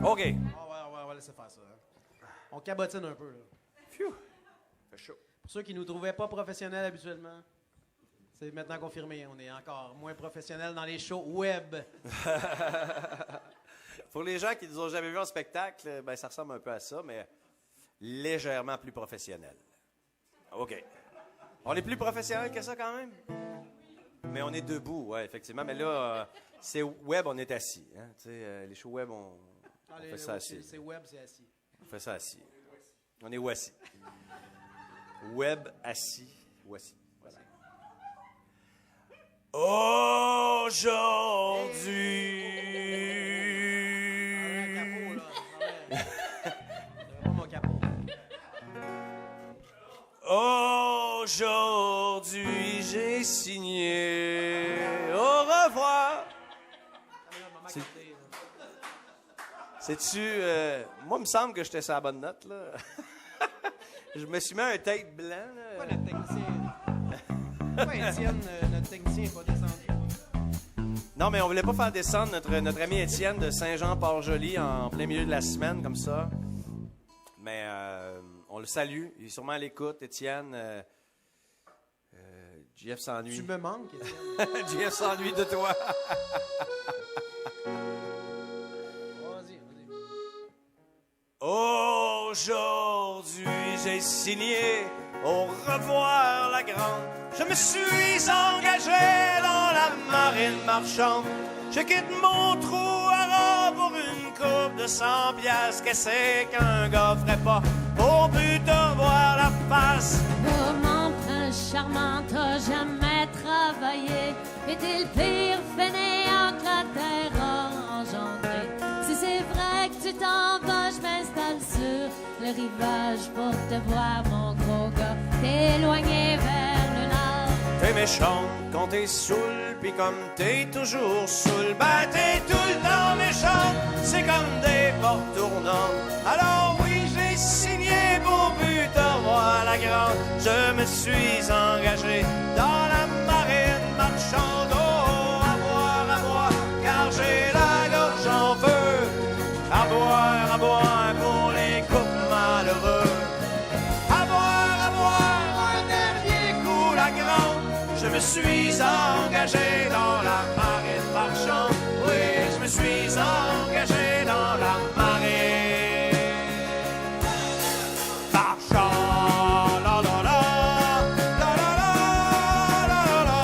OK. On va laisser faire ça. Hein. On cabotine un peu, là. Phew. Fait chaud. Pour ceux qui nous trouvaient pas professionnels habituellement, c'est maintenant confirmé. On est encore moins professionnels dans les shows web. Pour les gens qui nous ont jamais vus en spectacle, ben ça ressemble un peu à ça, mais légèrement plus professionnel. OK. On est plus professionnel que ça quand même? Mais on est debout, oui, effectivement. Mais là, c'est web, on est assis. Hein? Les shows web, on fait ça assis. C'est web, c'est assis. On fait ça assis. On est où assis? Web assis ou assis. Voilà. Aujourd'hui. Un capot, là. C'est pas mon capot. Aujourd'hui, j'ai signé. Au revoir. Sais-tu, moi, il me semble que j'étais sur la bonne note, là. Je me suis mis un tape blanc, là. Pourquoi notre technicien... Pourquoi Étienne, notre technicien, n'est pas descendu? Non, mais on voulait pas faire descendre notre ami Étienne de Saint-Jean-Port-Joli en plein milieu de la semaine, comme ça. Mais on le salue. Il est sûrement à l'écoute, Étienne. JF s'ennuie. Tu me manques, Étienne. JF s'ennuie de toi. Vas-y. Aujourd'hui, j'ai signé au revoir la grande. Je me suis engagé dans la marine marchande. Je quitte mon trou à rang pour une coupe de 100 piastres. Qu'est-ce qu'un gars ferait pas pour but de voir la face? Oh mon prince charmant, t'as jamais travaillé. Et t'es le pire fainéant que la terre a engendré. Si c'est vrai que tu t'en vas, je m'installe sur le rivage pour te voir, mon gros gars. T'es éloigné vers le nord. T'es méchant quand t'es saoul, pis comme t'es toujours saoul, ben t'es tout le temps méchant. C'est comme des portes tournantes. Alors oui, j'ai signé pour but de revoir la grande. Je me suis engagé dans la marine marchande. Oh, à boire, car j'ai la gorge en feu. À boire pour les couples malheureux. À boire, un dernier coup la grande. Je me suis engagé dans la marine marchande. Oui, je me suis engagé dans la marine marchande. La la la, la la la, la la la.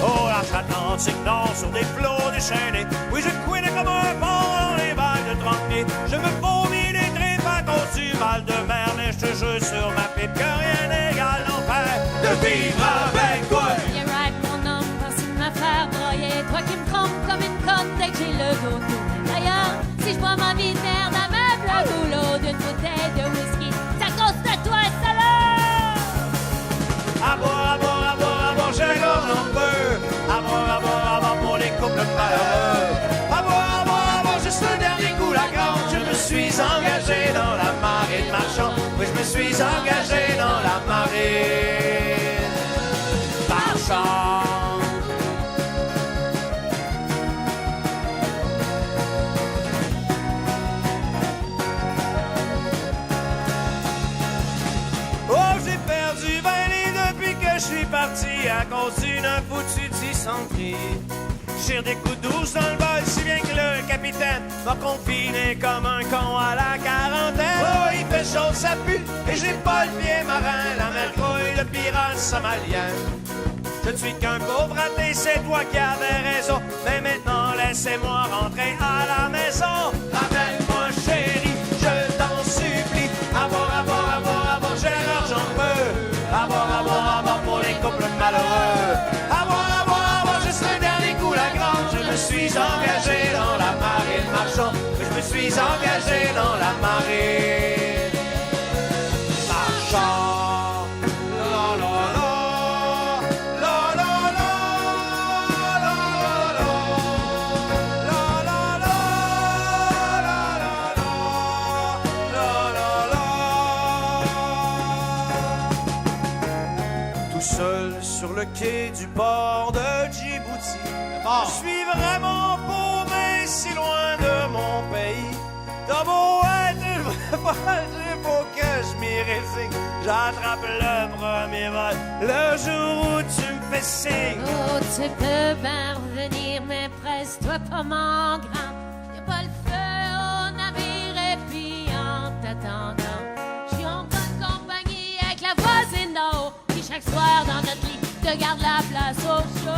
Oh, l'Atlantique Nord sur des flots déchaînés. Oui, je couinais comme un pont dans les vagues de 30 pieds. Je me vomis les tripes à cause du mal de mer. Mais je te jure sur ma pipe que rien n'égale l'enfer de vivre avec toi. Yeah right, mon homme, parce qu'il m'a fait broyer. Toi qui me trompes comme une conne dès que j'ai le dos tourné. D'ailleurs, si je bois ma vie de merde à meuble au goulot d'une bouteille de whisky, c'est à cause de toi, salaud! À boire, j'ai la gorge en feu. À boire, pour les couples malheureux. À boire, juste le dernier coup la grande. Je me suis engagé dans la marine marchande. Oui, je me suis engagé dans la marine marchande. Oh, j'ai perdu 20 livres depuis que je suis parti à cause d'une foutue dysenterie. J'ai des coups de douce dans le bol, si bien que le capitaine m'a confiné comme un con à la quarantaine. Oh, il fait chaud, ça pue, et j'ai pas le pied marin. La mer grouille, le pirate somalien. Je ne suis qu'un pauvre raté, c'est toi qui avais raison. Mais maintenant, laissez-moi rentrer à la maison. Ramène-moi, chérie, je t'en supplie. À boire, j'ai l'argent peu. À boire, pour les couples malheureux. À boire, juste le dernier coup la grande. Je me suis engagé suis engagé dans la marée. Marchand, la la la, la la la, la la la, la la la, la la la. Tout seul sur le quai du port de Djibouti, je suis vraiment paumé si loin de mon pays. T'as beau être il faut que je m'y résigne. J'attrape le premier vol le jour où tu me fais signe. Oh, tu peux bien revenir, mais presse-toi pas, mon grand. Y'a pas le feu au navire, et puis en t'attendant, je suis en bonne compagnie avec la voisine d'en haut, qui chaque soir dans notre lit te garde la place au chaud.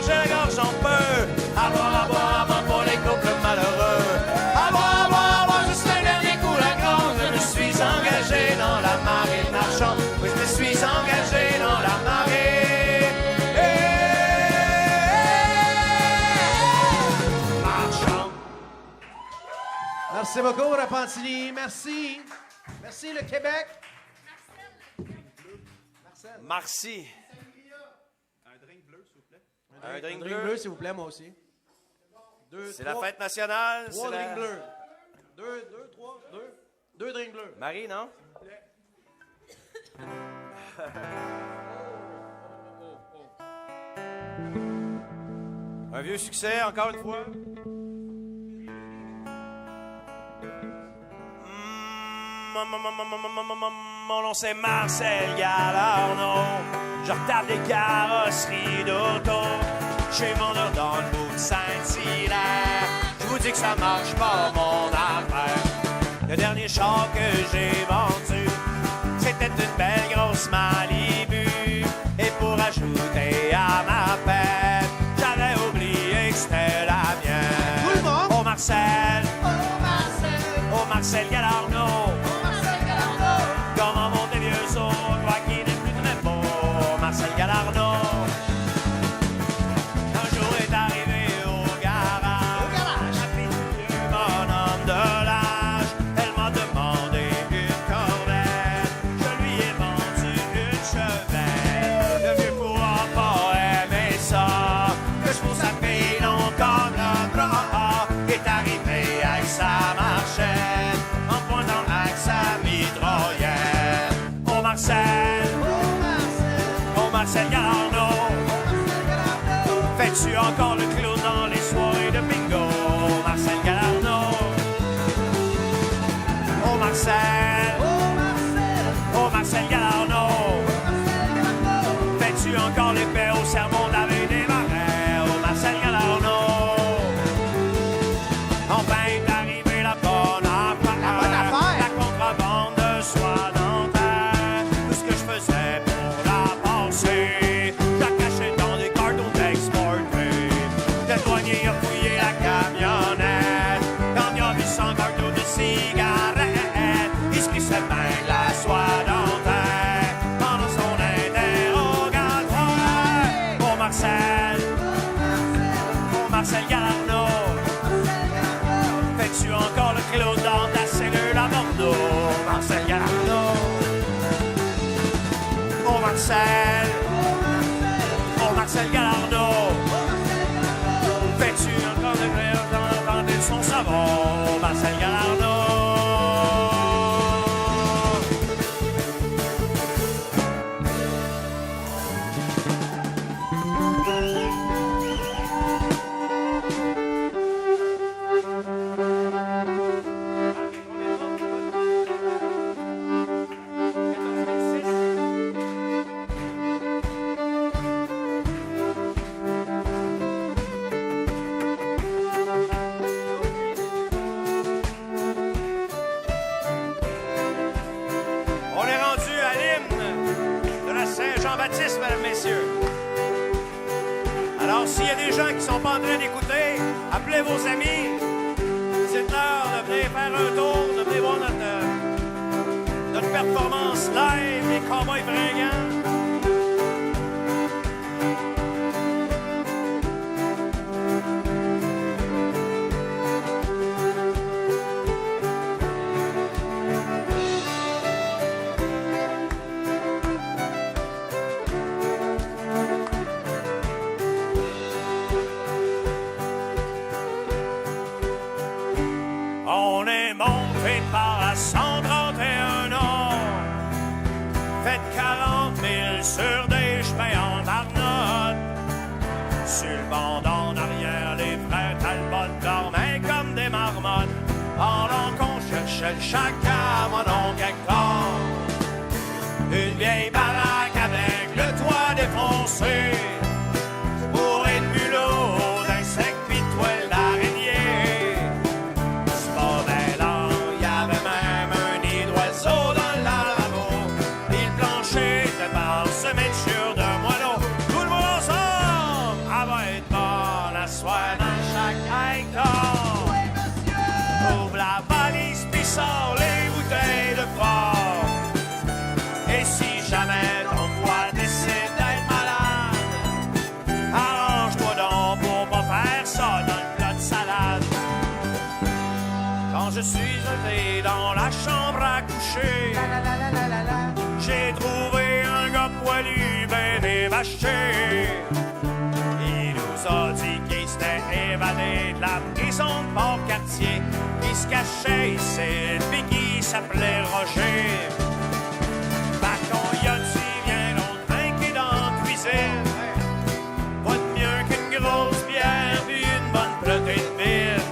J'ai la gorge en feu. À boire pour les couples malheureux. À boire, juste un dernier coup la grande. Je me suis engagé dans la marée marchande. Oui, je me suis engagé dans la marée. Marchande. Merci beaucoup, Repentigny. Merci. Merci, le Québec. Merci. Un drink bleu, s'il vous plaît. Un drink bleu, s'il vous plaît, moi aussi. C'est la fête nationale. Trois drinks bleus. Deux drinks bleus. Marie, non? Un vieux succès, encore une fois. Mon nom c'est Marcel Galarno. Je retarde les carrosseries d'auto. J'ai mon heure dans le bout de Saint-Hilaire. Je vous dis que ça marche pas mon affaire. Le dernier char que j'ai vendu, c'était une belle grosse Malibu. Et pour ajouter à ma peine, j'avais oublié que c'était la mienne. Tout le monde. Oh Marcel, oh Marcel Galarno. Comment monter vieux saut, je vois qu'il n'est plus très beau, Marcel Galarno. Un jour est arrivé au garage, la fille du bonhomme de l'âge. Elle m'a demandé une corvette, je lui ai vendu une chevette. Le vieux pourra pas aimer ça, que je trouve sa fille long comme le bras. Est arrivé avec sa marchette, en pointant avec sa mitraillette. Oh Marcel, oh Marcel Galarno, fais-tu encore le clown dans les soirées de bingo? Marcel Galarno, oh Marcel, oh Marcel Galarno, fais-tu encore l'épée au sermon de la veille des marais? Oh Marcel Galarno, enfin est arrivée la bonne affaire, la contrebande de soie dentaire. Tout ce que je faisais pour la passer, je la cachais dans des cartons d'exportés. Le douanier a fouillé la camionnette, quand il a vu 100 cartons de cigarettes. Il se glissait bien de la soie dentaire pendant son interrogatoire. Oh Marcel, oh Marcel Galarno, fais-tu encore le clown dans ta cellule à Bordeaux? Marcel Galarno, oh Marcel, oh Marcel Galarno, fais-tu encore le clown dans son savon? Marcel Galarno. On est rendu à l'hymne de la Saint-Jean-Baptiste, mesdames, messieurs. Alors, s'il y a des gens qui sont pas en train d'écouter, appelez vos amis. Dites-leur de venir faire un tour, de venir voir notre performance live des Cowboys fringants. sur des chemins en Arnotte. Sur le banc d'en arrière, les frères Talbot dormaient comme des marmottes. Pendant qu'on cherchait le chacun, mon oncle Hector. Une vieille baraque avec le toit défoncé. Bourré de mulots, d'insectes pis de toiles d'araignée. C'est pas bien long, y avait même un nid d'oiseau dans le lavabo. Pis le plancher était parsemé de chures de moineaux. Tout le monde ensemble, elle va être bonne à soir dans chaque hectare. Oui, monsieur! Ouvre la valise pis sort les bouteilles de fort. Et si jamais ton foie décide d'être malade, arrange-toi donc pour pas faire ça dans le plat de salade. Quand je suis entré dans la chambre à coucher, j'ai trouvé un gars poilu ben dévaché. Il nous a dit qu'il s'était évadé de la prison de Port-Cartier, qui se cachait ici, puis qui s'appelait Roger. Y'a dit, viens donc trinquer dans la cuisine. Pas de mieux qu'une grosse bière puis une bonne pelotée de vine.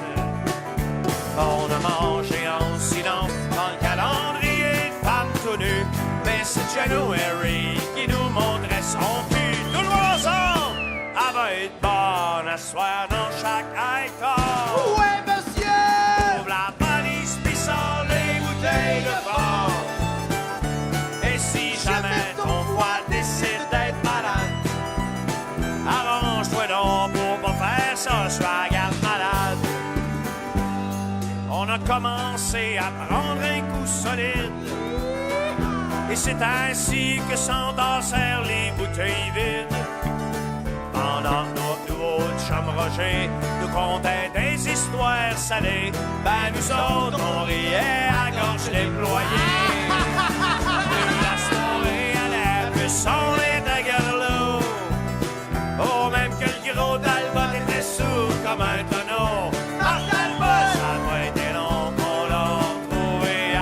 On a mangé en silence dans le calendrier de femmes tout nues. Mais c'est January qui nous montrait son cul. Tout le monde ensemble, elle va être bonne à soir dans chaque hectare. Ouais, monsieur! Ouvre la valise pis sort les bouteilles de fort. Jamais ton foie décide d'être malade, arrange-toi donc pour pas faire ça sur la garde malade. On a commencé à prendre un coup solide, et c'est ainsi que s'entassèrent les bouteilles vides. Pendant que nos nouveaux chums Roger nous contaient des histoires salées, ben nous autres on riait à gorge déployée. On était garlot. Oh, même que le gros Talbot était sourd comme un tonneau. Marc Talbot, ça n'a pas été long qu'on l'a retrouvé à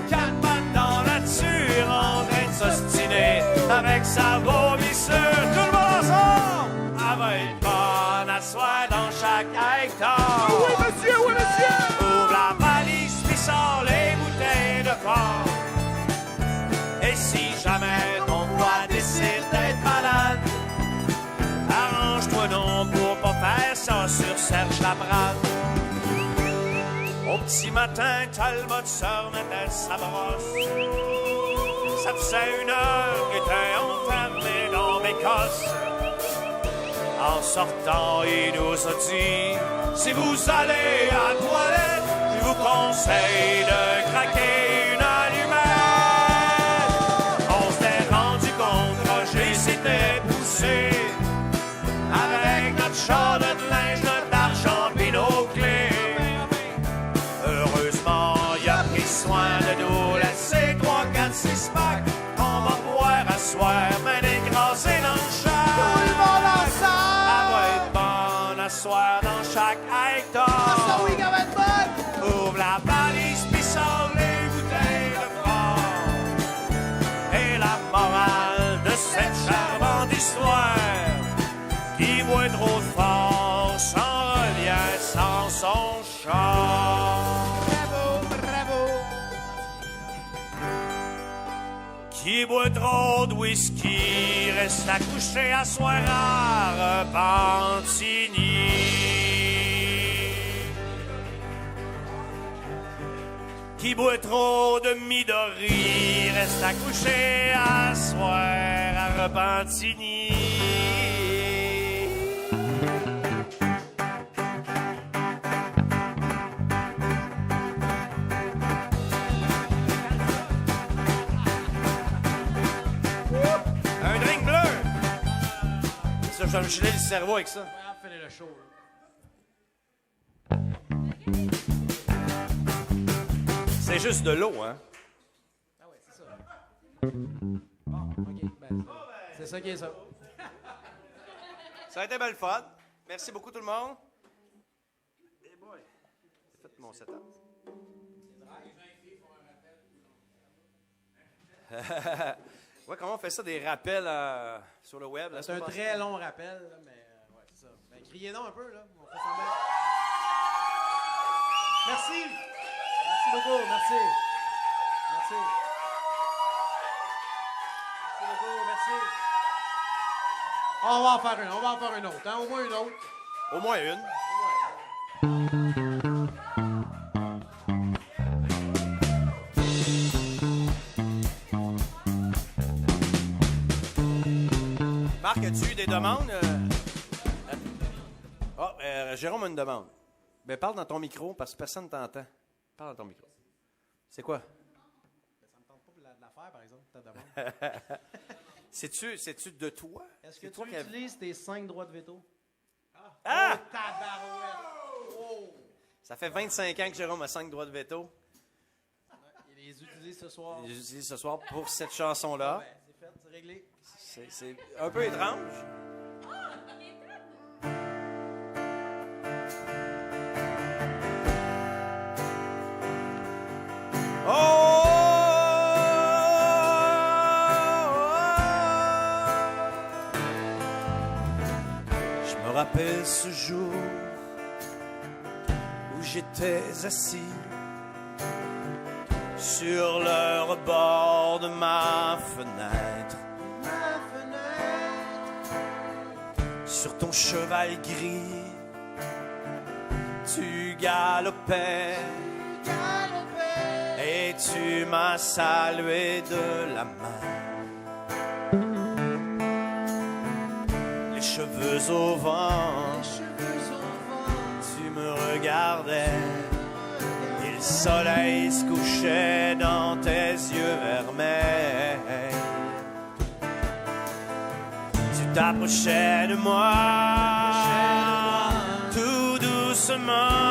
quatre pattes dans la nature, en train de s'ostiner avec sa vomissure. Tout le monde ensemble, elle va être bonne à soir dans chaque hectare. Oui, monsieur, oui, monsieur! Ouvre la valise, puis sort les bouteilles de fort. Et si jamais ton foie décide d'être malade, arrange-toi donc pour pas faire ça sur Serge Labrade. Au petit matin, Talbot se remettait sa brosse. Ça faisait 1 heure qu'il était enfermé dans mes cosses. En sortant, il nous a dit, si vous allez à la toilette, je vous conseille de craquer une allumette. S'était poussé avec notre char de linge, notre argent pis nos clés. Heureusement, il a pris soin de nous laisser 3, 4, 6 packs. On va boire à soir, main écrasée dans le char. Tout le monde ensemble! Elle va être bonne à soir dans chaque hectare. Ah, ça oui, qu'elle va être bonne! Ouvre la valise pis sort les bouteilles de fort. Et la morale de cette charmante histoire, qui boit trop fort s'en revient sans son char. Bravo, bravo! Qui boit trop de whisky reste accouché à soir à Repentigny. Qui boit trop de Midori reste accouché à soir à Repentigny. Un drink bleu! Ça, je vais me geler le cerveau avec ça. Fais le show. C'est juste de l'eau, hein? Ah ouais, c'est ça. Bon, OK. Ben, c'est ça qui est ça. Ça a été belle fun. Merci beaucoup tout le monde. Hey boy, j'ai fait mon setup. Ouais, comment on fait ça, des rappels sur le web? C'est un très long rappel, là, mais ouais, c'est ça. Ben, criez donc un peu, là. On fait semblant. Merci. Merci beaucoup, merci. Merci. Merci beaucoup, merci. On va en faire une autre, hein? Au moins une autre. Au moins une. Marc, as-tu eu des demandes? Jérôme a une demande. Ben, parle dans ton micro parce que personne ne t'entend. Parle dans ton micro. C'est quoi? Ça me tente pas de la faire, par exemple, ta demande. C'est-tu de toi? Est-ce que toi tu utilises tes 5 droits de veto? Ah! Oh, tabarouette! Oh! Ça fait 25 ans que Jérôme a 5 droits de veto. Il les utilise ce soir. Il les utilise ce soir pour cette chanson-là. Ouais, c'est fait, c'est réglé. C'est un peu étrange. Je me rappelle ce jour où j'étais assis sur le rebord de ma fenêtre. Sur ton cheval gris, tu galopais. Et tu m'as salué de la main. Les cheveux au vent, tu me regardais. Et le soleil se couchait dans tes yeux vermeils. Tu t'approchais de moi, tout doucement.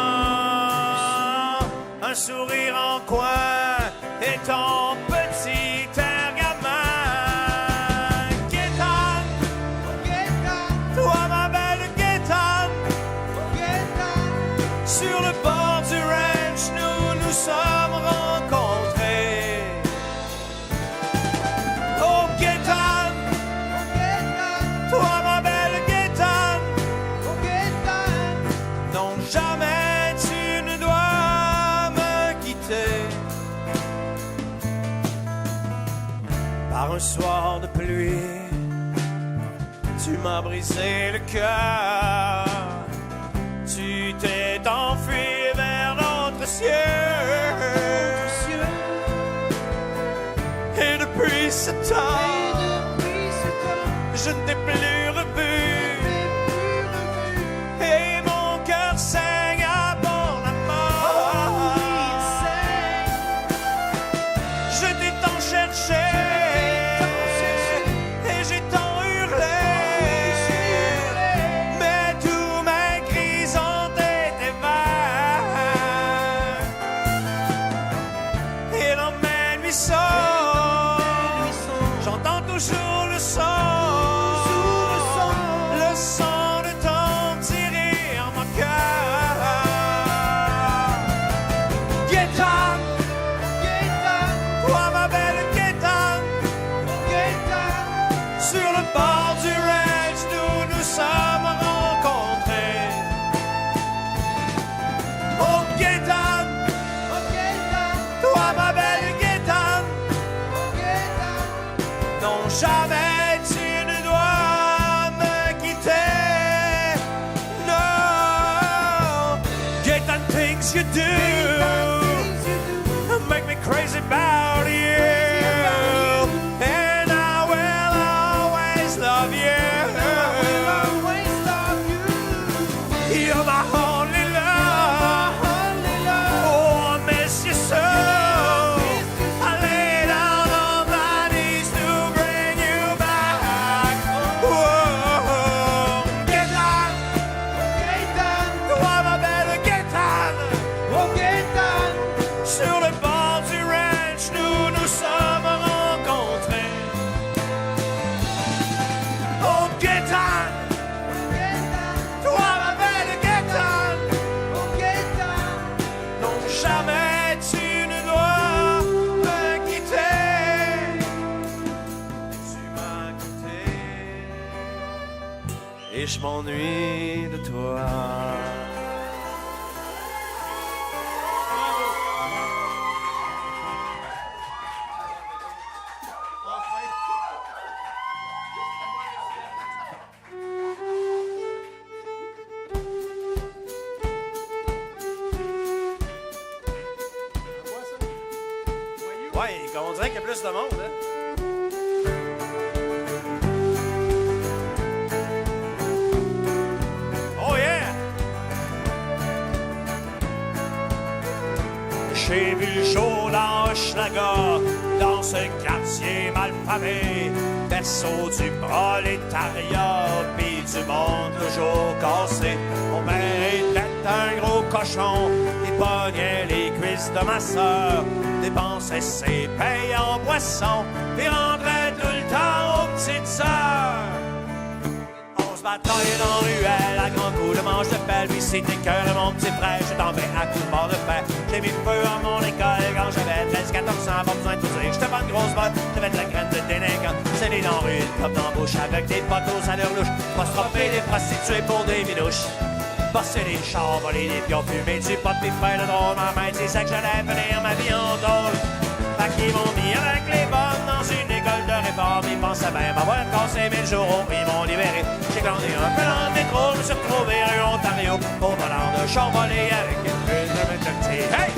Un sourire en coin et ton petit air gamin. Gaétane, toi ma belle Gaétane, sur le bord du ranch nous nous sommes rencontrés. Oh Gaétane, toi ma belle Gaétane, non jamais tu ne dois par un soir de pluie, tu m'as brisé le cœur. Tu t'es enfui vers notre cieux. Et depuis ce temps, je ne t'ai plus revu. Et mon cœur saigne à bon la mort. Je t'ai tant cherché. Et j'ai tant hurlé. Mais tous mes cris ont été vains. Et dans mes nuits sombres, j'entends toujours le son. Le son de ton petit rire, mon cœur. Gaétane, toi ma belle Gaétane, sur le bord du ranch nous nous sommes rencontrés. Oh Gaétane, toi ma belle Gaétane, non jamais tu et je m'ennuie de toi. Ouais, on dirait qu'il y a plus de monde, hein? Oh yeah! J'ai vu le jour dans Hochelaga, dans ce quartier malfamé, berceau du prolétariat, pis du monde toujours cassé. Mon père était un gros cochon, il pognait les cuisses de ma sœur, dépensait ses payes en boisson, et rentrait tout le temps aux petites sœurs. On se bataillait dans la ruelle à grands coups de manche de pelle, puis c'était cœur de mon petit frère, je tombais à coups de bord de fer. J'ai mis le feu à mon école quand j'avais 13-14 ans, pas besoin de tout dire, j'étais pas une grosse botte, j'avais de la graine de délinquant. C'est des dans rue, comme dans la bouche, avec des poteaux à leur louche, pas se tromper des prostituées pour des minouches. Bosser des chars, voler des pions, fumer du pot, puis faire le drôle. Ma mère disait que j'allais finir ma vie en drôle. Fait qu'ils m'ont mis avec les bonnes dans une école de réforme. Ils pensaient même avoir cassé 1000 jours, puis ils m'ont libéré. J'ai grandi un peu dans le métro, je me suis retrouvé rue Ontario, au volant de char volé avec une puce de petit. Hey!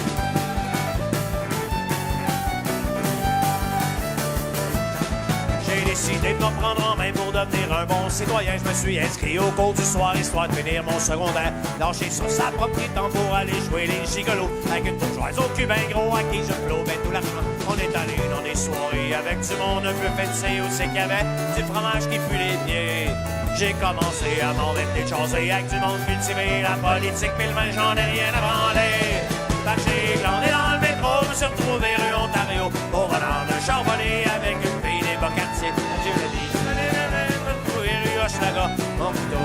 J'ai décidé de me prendre en main pour devenir un bon citoyen. Je me suis inscrit au cours du soir, histoire de finir mon secondaire. Lâché sur sa propre temps pour aller jouer les gigolos, avec une bourgeoise au cubain gros à qui je flobais tout l'argent. On est allé dans des soirées avec du monde un peu fancy, où c'est qu'il y avait du fromage qui pue les pieds. J'ai commencé à m'en mettre des choses avec du monde cultivé. La politique, puis le vin, j'en ai rien à branler. Fait que j'ai glandé dans le métro, je me suis retrouvé rue Ontario, au volant d'un char volé avec une fille des bas quartiers. Dieu le dit, je me retrouvé rue Hochelaga, mon couteau,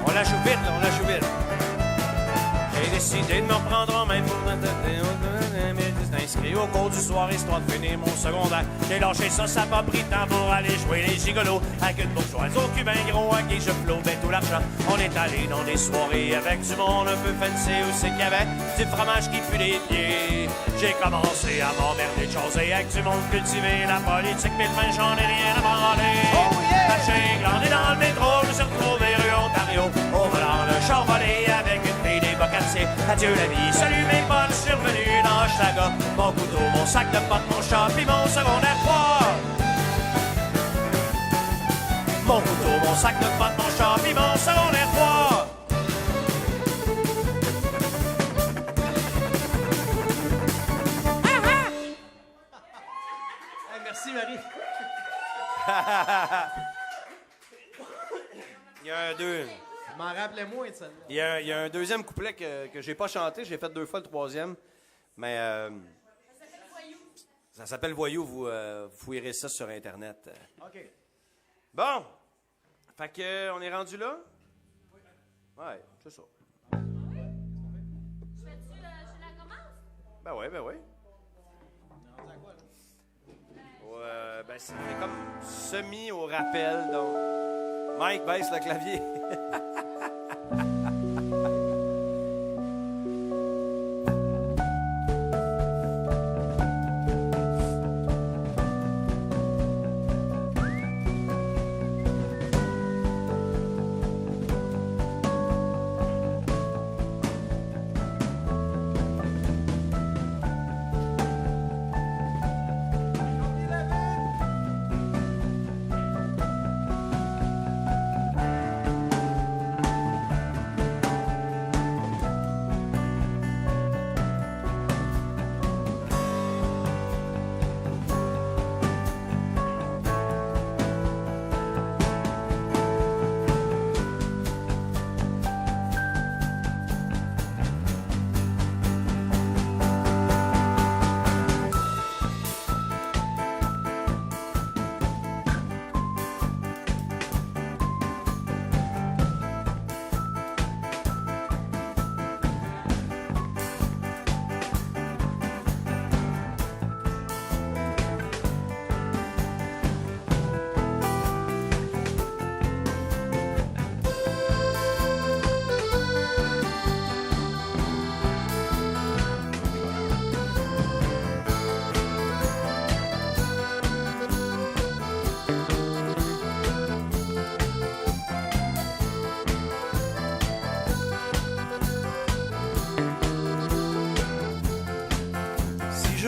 on la joue vite, là, on la joue vite. J'ai décidé de me reprendre en main pour inscrit au cours du soir, histoire de finir mon secondaire. J'ai lâché ça, ça m'a pris temps pour aller jouer les gigolos, avec une bourgeoise au cubain gros à qui je flobais tout l'argent. On est allé dans des soirées avec du monde un peu fancy, où c'est qu'il y avait du fromage qui pue les pieds. J'ai commencé à m'emmerder de choses avec du monde cultivé. La politique, mais le vin, j'en ai rien à branler. Oh yeah! J'ai glandé dans le métro, je me suis retrouvé rue Ontario, au volant d'un char volé avec une fille des bas quartiers. Adieu la vie, salut mes potes, je suis revenu dans Hochelaga. Mon couteau, mon sac de potes, mon chat, puis mon secondaire 3. Mon couteau, mon sac de potes, mon chat, puis mon secondaire 3. Hey, merci, Marie. Il y a un deux. Je m'en rappelais moins de celle-là. Il y a un deuxième couplet que j'ai pas chanté, j'ai fait 2 fois le troisième. Mais ça s'appelle Voyou, vous fouillerez ça sur Internet. OK. Bon, fait que on est rendu là? Ouais, c'est ça. Je la commence? Ben oui. Ouais, ben c'est comme semi au rappel, donc Mike baisse le clavier.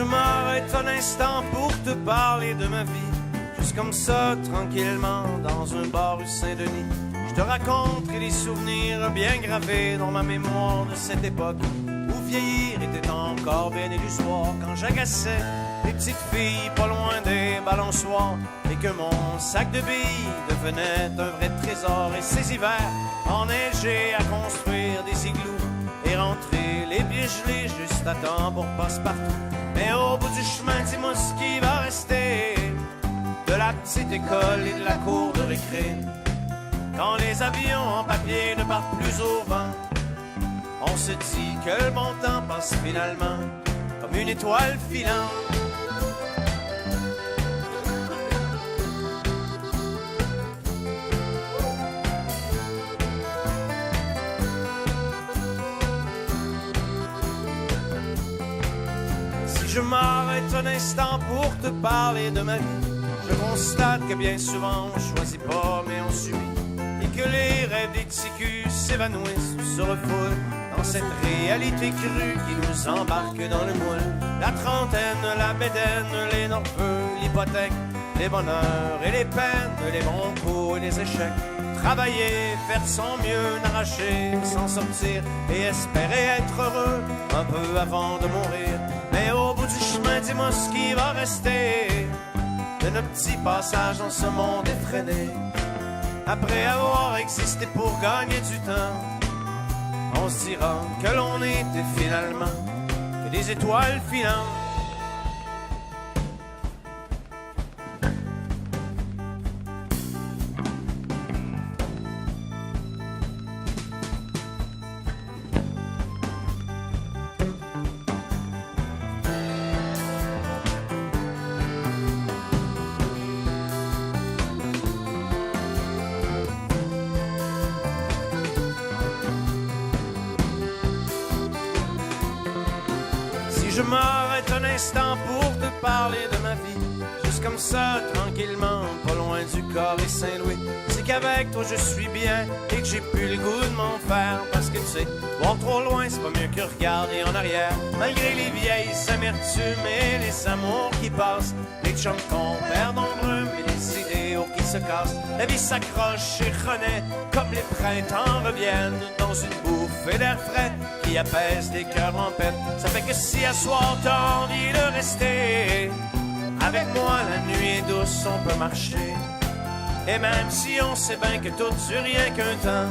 m'arrête un instant pour te parler de ma vie, juste comme ça, tranquillement, dans un bar rue Saint-Denis, je te raconterai les souvenirs bien gravés dans ma mémoire de cette époque où vieillir était encore bien illusoire, quand j'agaçais les petites filles pas loin des balançoires et que mon sac de billes devenait un vrai trésor. Et ces hivers enneigés à construire des igloos et rentrer les pieds gelés juste à temps pour passe-partout. Mais au bout du chemin, dis-moi ce qui va rester de la petite école et de la cour de récré. Quand les avions en papier ne partent plus au vent, on se dit que le bon temps passe finalement comme une étoile filante. Si je m'arrête un instant pour te parler de ma vie, je constate que bien souvent on choisit pas mais on subit, et que les rêves des ticus s'évanouissent ou se refoulent dans cette réalité crue qui nous embarque dans le moule. La trentaine, la bédaine, les nerveux, l'hypothèque, les bonheurs et les peines, les bons coups et les échecs. Travailler, faire son mieux, n'arracher, s'en sortir et espérer être heureux un peu avant de mourir. Mais au bout du chemin, dis-moi ce qui va rester de notre petit passage dans ce monde effréné. Après avoir existé pour gagner du temps, on se dira que l'on était finalement que des étoiles filantes. Je m'arrête un instant pour te parler de ma vie, juste comme ça, tranquillement, pas loin du corps et Saint-Louis. C'est qu'avec toi je suis bien et que j'ai plus le goût de m'en faire, parce que tu sais, voir trop loin c'est pas mieux que regarder en arrière. Malgré les vieilles amertumes et les amours qui passent, les chums qu'on perd en brume et les idéaux qui se cassent, la vie s'accroche et renaît comme les printemps reviennent dans une bouffée d'air frais qui apaise les cœurs en peine. Ça fait que si à soir t'as envie de rester avec moi, la nuit est douce, on peut marcher. Et même si on sait bien que tout dure rien qu'un temps,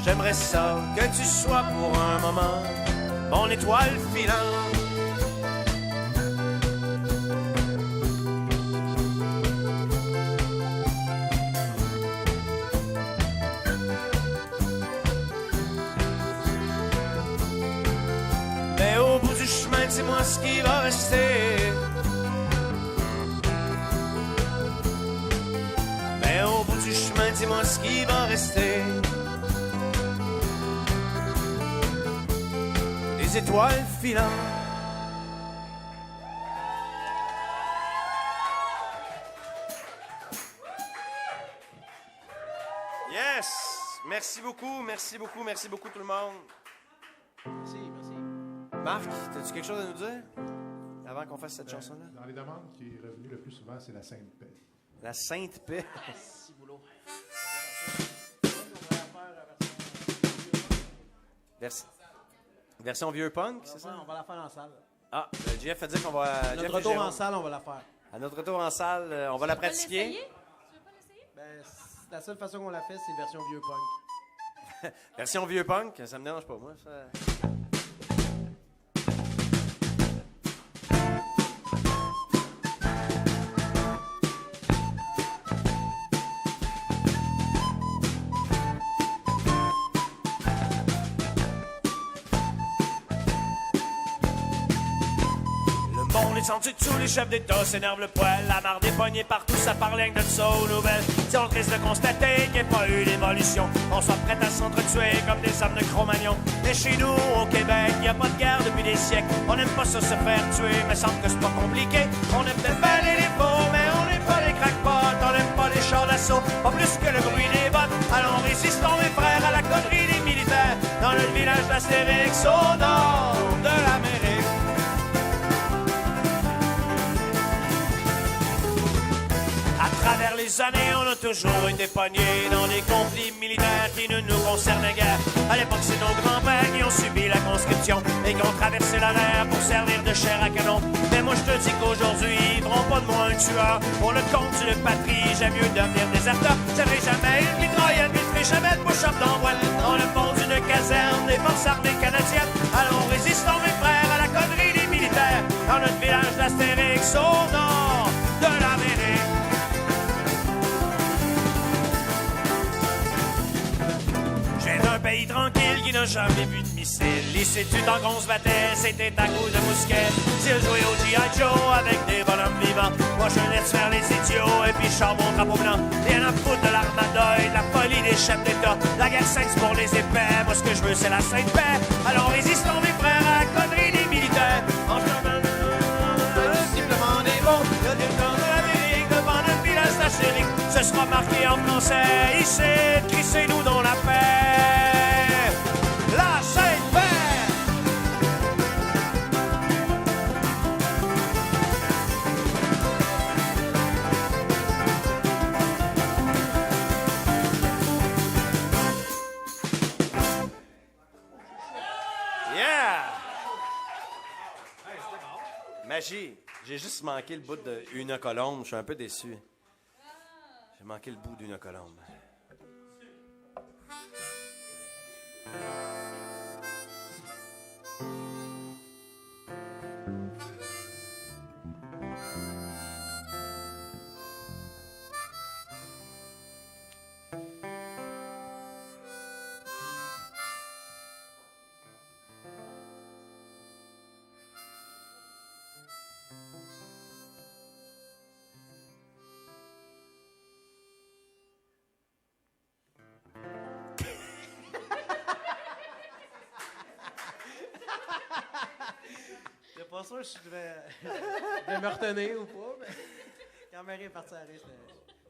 j'aimerais ça que tu sois pour un moment mon étoile filante. Mais au bout du chemin, dis-moi ce qui va rester. Mais au bout du chemin, dis-moi ce qui va rester. Les étoiles filantes. Yes! Merci beaucoup, merci beaucoup, merci beaucoup tout le monde. Merci, merci. Marc, as-tu quelque chose à nous dire avant qu'on fasse cette chanson-là? Dans les demandes qui est revenue le plus souvent, c'est la Sainte Paix. La Sainte Paix. Merci, boulot. Version vieux punk, c'est ça? On va la faire en salle. Ah, Jeff a dit qu'on va... À Jeff notre et retour Jérôme. en salle, on va la faire. À notre retour en salle, on va la Tu veux pratiquer. pas l'essayer? Ben, la seule façon qu'on la fait, c'est version vieux punk. Version vieux punk, ça me dérange pas, moi. Ça... On est senti que tous les chefs d'État s'énervent le poil, la marre des poignets partout, ça parle rien que de ça aux nouvelles. Si on triste de constater qu'il n'y a pas eu d'évolution, on soit prêt à s'entretuer comme des âmes de Cro-Magnon. Mais chez nous, au Québec, il n'y a pas de guerre depuis des siècles. On n'aime pas ça se faire tuer, mais semble que c'est pas compliqué. On aime peut-être bien les faux, mais on n'aime pas les crackpots, on n'aime pas les chars d'assaut, pas plus que le bruit des bottes. Alors résistons mes frères à la connerie des militaires, dans le village d'Astérix au nord de l'Amérique. des années, on a toujours été pognés dans des conflits militaires qui ne nous concernaient guère. À l'époque, c'est nos grands-pères qui ont subi la conscription et qui ont traversé la mer pour servir de chair à canon. Mais moi, je te dis qu'aujourd'hui, ils feront pas de moi un tueur. Pour le compte de patrie, j'aime mieux devenir déserteur. J'avais jamais une mitraillette, mais je ferai jamais de push-up d'envoi dans le fond d'une caserne des forces armées canadiennes. Allons, résistons, mes frères, à la connerie des militaires dans notre village d'Astérix au nord de l'Amérique. J'ai d'un pays tranquille qui n'a jamais vu de missile. Ici, tu tant qu'on se battait, c'était à coups de mousquet. S'il jouait au G.I. Joe avec des bonhommes vivants, moi je laisse faire les idiots et puis char mon drapeau blanc. Rien à foutre de l'armada et de la folie des chefs d'État. La guerre sainte c'est pour les épais, moi ce que je veux c'est la sainte paix. Alors résistons mes frères à la connerie des militaires. En simplement des mots, il y a des temps de l'Amérique devant notre village d'Astérix. Ce sera marqué en français, ici, crissez-nous dans la paix. La sainte paix. Magie, j'ai juste manqué le bout de Une colombe, je suis un peu déçu. J'ai manqué le bout d'Une colombe. Pas sûr si je devais me retenir ou pas, mais quand Marie est partie à rire, c'était...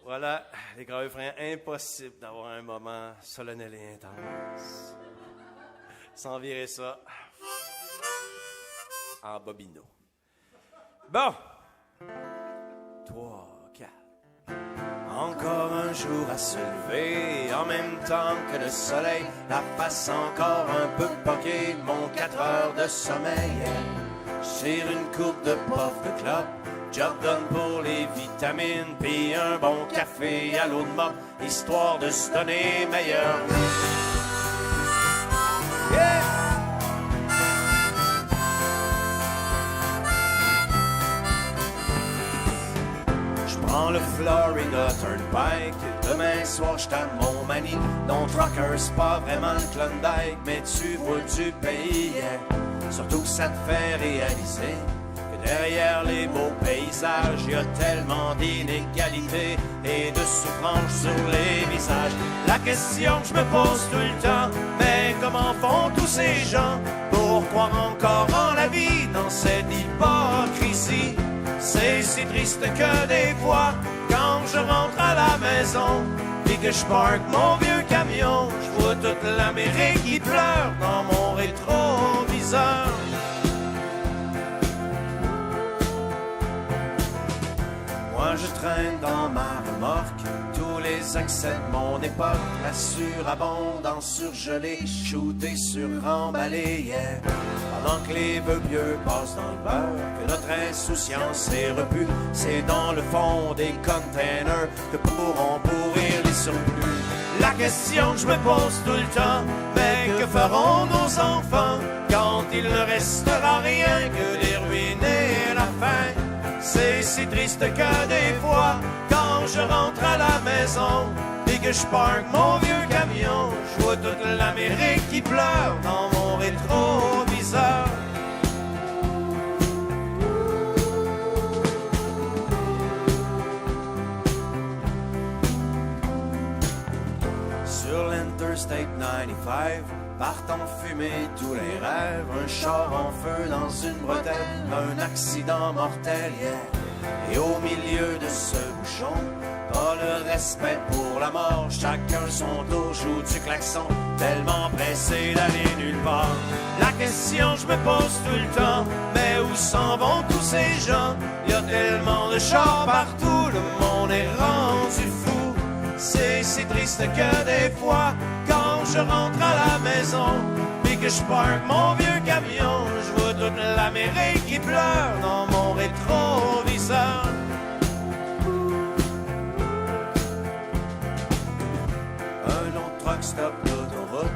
Voilà, les graveurs frères, impossible d'avoir un moment solennel et intense sans virer ça en bobino. Bon, 3, 4. Encore un jour à se lever, en même temps que le soleil, la face encore un peu poquée, mon 4 heures de sommeil. J'ai une coupe de puff de clope, job done pour les vitamines, puis un bon café à l'eau de mop, histoire de se donner meilleur. Yeah! Je prends le Florida Turnpike, demain soir j'suis à Montmagny. Non, trucker, c'est pas vraiment le Klondike, mais tu vois du pays, yeah. Surtout que ça te fait réaliser que derrière les beaux paysages, y a tellement d'inégalités et de souffrance sur les visages. La question que je me pose tout le temps, mais comment font tous ces gens pour croire encore en la vie dans cette hypocrisie? C'est si triste que des fois, quand je rentre à la maison et que je parque mon vieux camion, je vois toute l'Amérique qui pleure dans mon rétroviseur. Moi je traîne dans ma remorque tous les accès de mon époque, la surabondance surgelée, shootée, suremballée, yeah. Pendant que les vœux pieux passent dans le beurre, que notre insouciance est repue, c'est dans le fond des containers que pourront pourrir les surplus. La question que je me pose tout le temps, mais que feront nos enfants quand il ne restera rien que des ruines et la faim? C'est si triste que des fois, quand je rentre à la maison et que je parque mon vieux camion, je vois toute l'Amérique qui pleure dans mon rétroviseur. Sur l'Interstate 95, partent en fumée tous les rêves, un char en feu dans une bretelle, un accident mortel, yeah. Et au milieu de ce bouchon, pas le respect pour la mort, chacun son tour joue du klaxon, tellement pressé d'aller nulle part. La question je me pose tout le temps, mais où s'en vont tous ces gens? Y a tellement de chars partout, le monde est rendu si triste que des fois, quand je rentre à la maison, puis que je parque mon vieux camion, je vois toute l'Amérique qui pleure dans mon rétroviseur. Un long truck stop d'autoroute,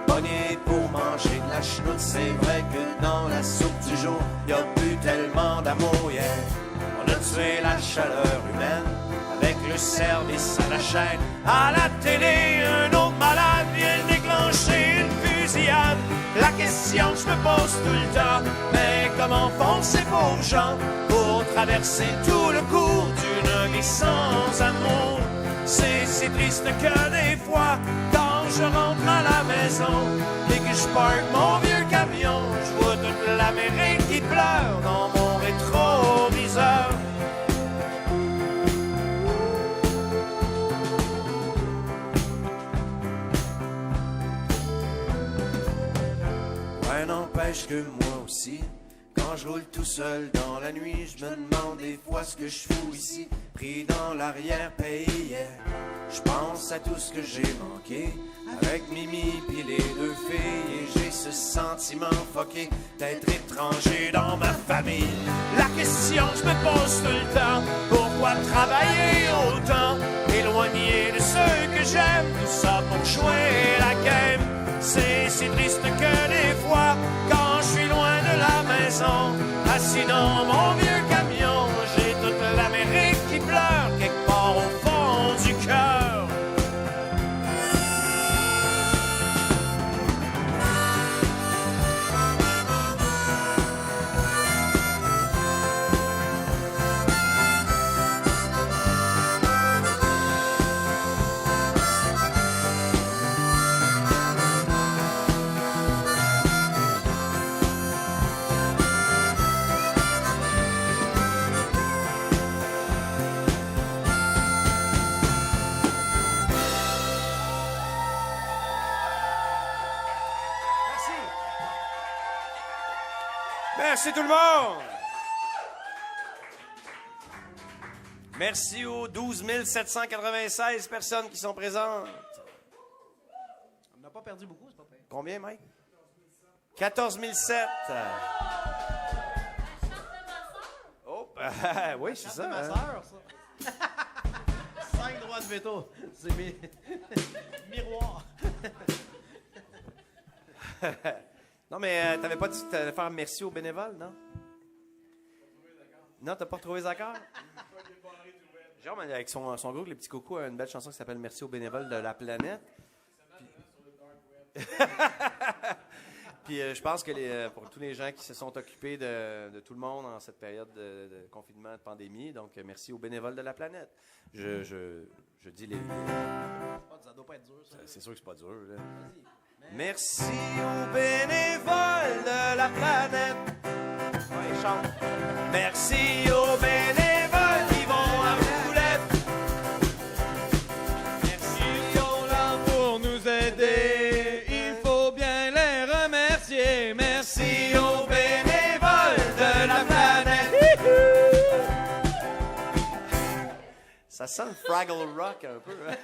pogné pour manger de la chenoute. C'est vrai que dans la soupe du jour, y a plus tellement d'amour, yeah. On a tué la chaleur humaine avec le service à la chaîne. À la télé, un autre malade vient déclencher une fusillade. La question que je me pose tout le temps, mais comment font ces pauvres gens pour traverser tout le cours d'une vie sans amour? C'est si triste que des fois, quand je rentre à la maison et que je parque mon vieux camion, je vois toute l'Amérique qui pleure dans mon rétroviseur. Ouais, n'empêche que moi aussi, quand je roule tout seul dans la nuit, je me demande des fois ce que je fous ici, pris dans l'arrière-pays. Yeah. Je pense à tout ce que j'ai manqué, avec Mimi pis les deux filles, et j'ai ce sentiment fucké d'être étranger dans ma famille. La question que je me pose tout le temps, pourquoi travailler autant, éloigné de ceux que j'aime, tout ça pour jouer la game. C'est si triste que des fois, quand je suis loin de la maison, assis dans mon vieux camion, j'ai toute l'Amérique qui pleure quelque part au fond du cœur. Merci tout le monde! Merci aux 12 796 personnes qui sont présentes. On n'a pas perdu beaucoup, c'est pas pire. Combien, Mike? 14 700. Oh, oui, c'est ça. Ma sœur, ça. 5 droits de veto. C'est mes... miroir. Non, mais t'avais pas dit que t'allais faire merci aux bénévoles, non? Non, t'as pas retrouvé les accords? Genre, avec son groupe, les petits cocos, a une belle chanson qui s'appelle Merci aux bénévoles de la planète. Puis je pense que pour tous les gens qui se sont occupés de tout le monde en cette période de confinement, de pandémie, donc merci aux bénévoles de la planète. Je dis les... Ça doit pas être dur, ça. C'est sûr que c'est pas dur, là. Merci aux bénévoles de la planète. Ouais, chante. Merci aux bénévoles qui vont à roulette. Merci ils sont là pour nous aider. Il faut bien les remercier. Merci aux bénévoles de la planète. Ça sent le Fraggle Rock un peu. Hein?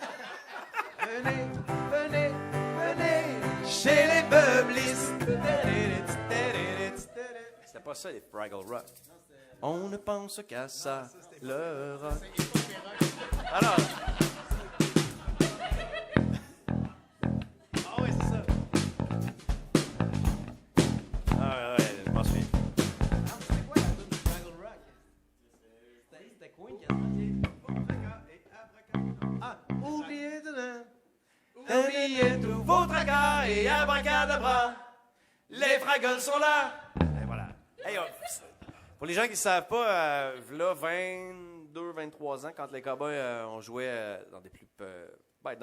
Venez, venez, venez. Chez les beublistes. C'était pas ça, les Fraggle Rock. On ne pense qu'à ça, le rock. Alors. Ah ouais, c'est ça. Ah ouais, je m'en souviens. C'était quoi la tune de Fraggle Rock? C'était Queen qui a chanté. Ah, oubliez de... Oubliez tous vos tracas et abracadabra. Les Fraggles sont là. Et voilà. Hey, pour les gens qui ne savent pas, là, 22, 23 ans, quand les Cowboys on jouait dans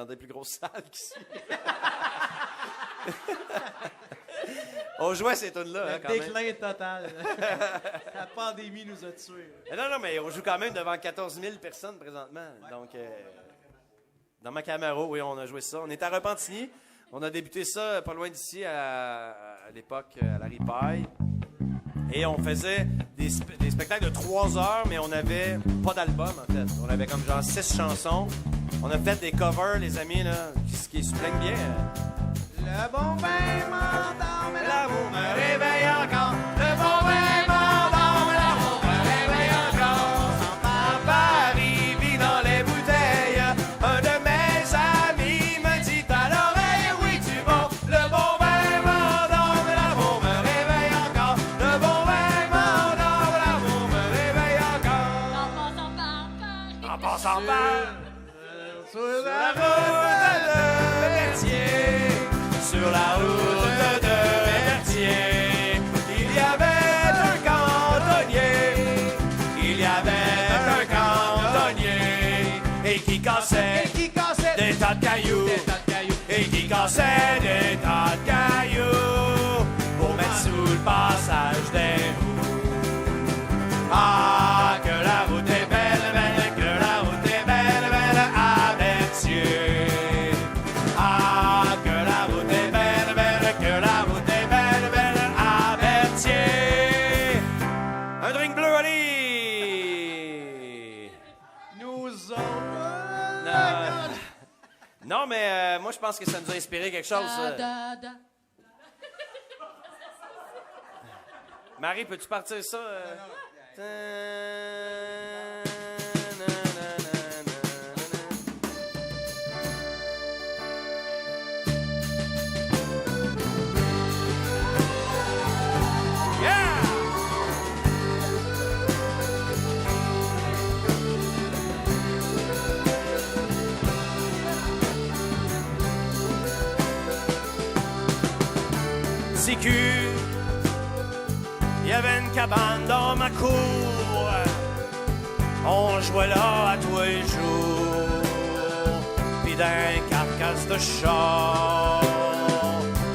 des plus grosses salles qu'ici. On jouait ces tunes-là, hein, quand même. Déclin total. La pandémie nous a tués. Non, mais on joue quand même devant 14 000 personnes présentement. Ouais. Donc, dans ma Camaro, oui, on a joué ça. On est à Repentigny. On a débuté ça pas loin d'ici, à l'époque, à la Ripaille. Et on faisait des spectacles de 3 heures, mais on n'avait pas d'album, en fait. On avait comme genre 6 chansons. On a fait des covers, les amis, là, qui se plaignent bien. Le bon bain m'endort, mais L'amour me réveille encore. le bon bain m'endort, mais l'amour me réveille encore. À Paris, vit dans les bouteilles. Un de mes amis me dit à l'oreille, oui, tu bon. Le bon vin m'endort, mais l'amour me réveille encore. Le bon vin m'endort, mais l'amour me réveille encore. En passant par Sur la route de Berthier, sur la route de Berthier, il y avait un cantonnier, il y avait un cantonnier, et qui cassait des tas de cailloux, et qui cassait des tas de cailloux, pour mettre sous le passage des roues. Ah, que la route est belle, belle, que la route est belle, belle, à Berthier. Ah, que la route est belle, belle, que la route est belle, belle, à Berthier. Un drink bleu, allez! nous autres. Non, mais moi, je pense que ça nous a inspiré quelque chose. Marie, peux-tu partir ça? Yeah! CQ, il y avait une cabane dans ma cour. On jouait là à tous les jours. Pis d'un carcasse de chat,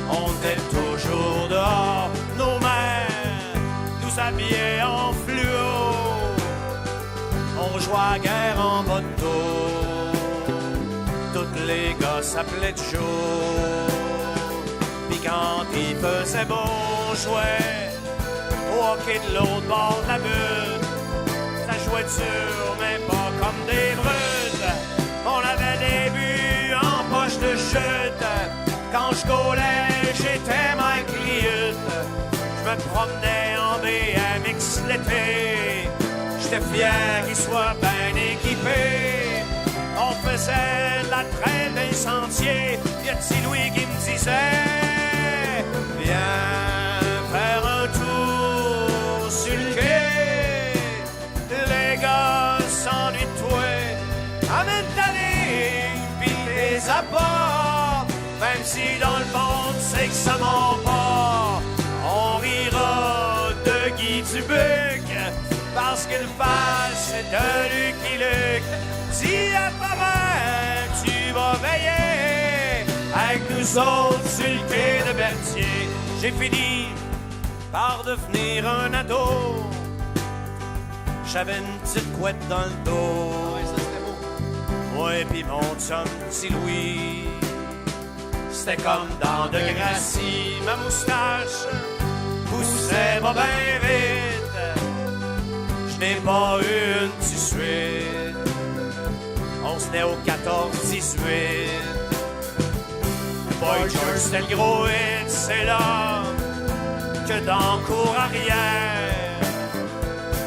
on était toujours dehors. Nos mères nous habillaient en fluo. On jouait à guerre en moto. Tous les gars s'appelaient Joe. Pis quand il faisait beau, on jouait au hockey de l'autre bord de la butte. Ça jouait dur, mais pas comme des brutes. On avait des buts en poche de chute. Quand je gaulais, j'étais Mike Liut. Je me promenais en BMX l'été. J'étais fier qu'il soit bien équipé. On faisait de la traîne des sentiers. Y'a petit Louis qui me disait: viens faire un tour sur le quai. Les gars s'ennuient de toi. Amène ta ligne pis tes apports. Même si dans le fond tu sais que ça ment pas. On rira de Guy Dubuc parce qu'il fasse c'est de Lucky Luke. Si à ta mère tu vas veiller avec nous autres sur le quai de Berthier. J'ai fini par devenir un ado. J'avais une petite couette dans le dos. Ouais, ça c'était beau. Ouais, pis mon chum petit Louis, c'était comme dans Degrassi. Ma moustache poussait pas bien vite. Je n'ai pas eu une petite suite. On se tenait au 14-18. Boy George, c'était le gros hit. C'est là que dans le cours arrière,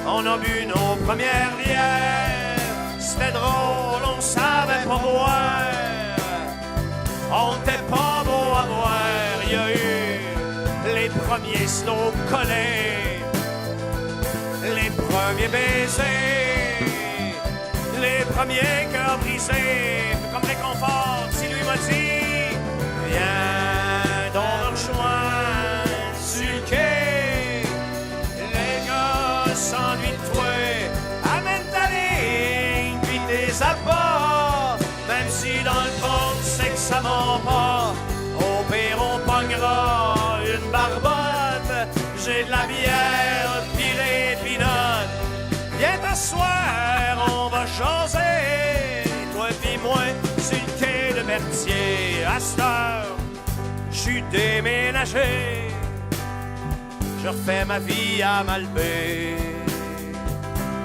on a bu nos premières bières. C'était drôle, on savait pas boire. On n'était pas beau à voir. Il y a eu les premiers snow collés, les premiers baisers, les premiers cœurs brisés. Comme réconfort, si lui m'a dit: viens donc me rejoindre sur le quai. Les gars s'ennuient de toi. Amène ta ligne pis tes apports. Même si dans le fond tu sais que ça ment pas. Au pire on pognera une barbotte. J'ai de la bière pis les pinottes. Viens t'asseoir, on va jaser. Toi pis moi sur le quai de Berthier. À cette heure, j'suis déménagé. Je refais ma vie à Malbé.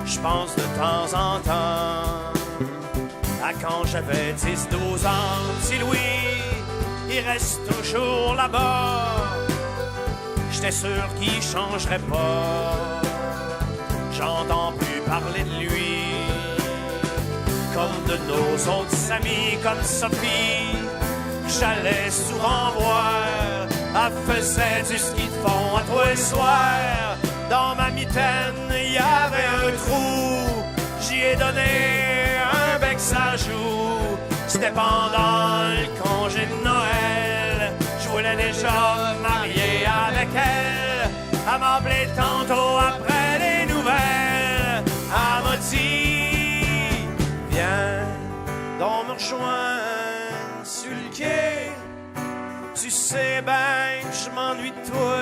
J'pense de temps en temps à quand j'avais 10-12 ans. Petit Louis, il reste toujours là-bas. J'étais sûr qu'il changerait pas. J'entends plus parler de lui. Comme de nos autres amis, comme Sophie, j'allais souvent voir. Elle faisait du ski de fond à tous les soirs. Dans ma mitaine, il y avait un trou. J'y ai donné un bec sa joue. C'était pendant le congé de Noël. Je voulais déjà marier avec elle. Elle m'a appelé tantôt après les nouvelles. Elle m'a dit, viens donc me rejoindre sur le quai. Tu sais ben que je m'ennuie de toi.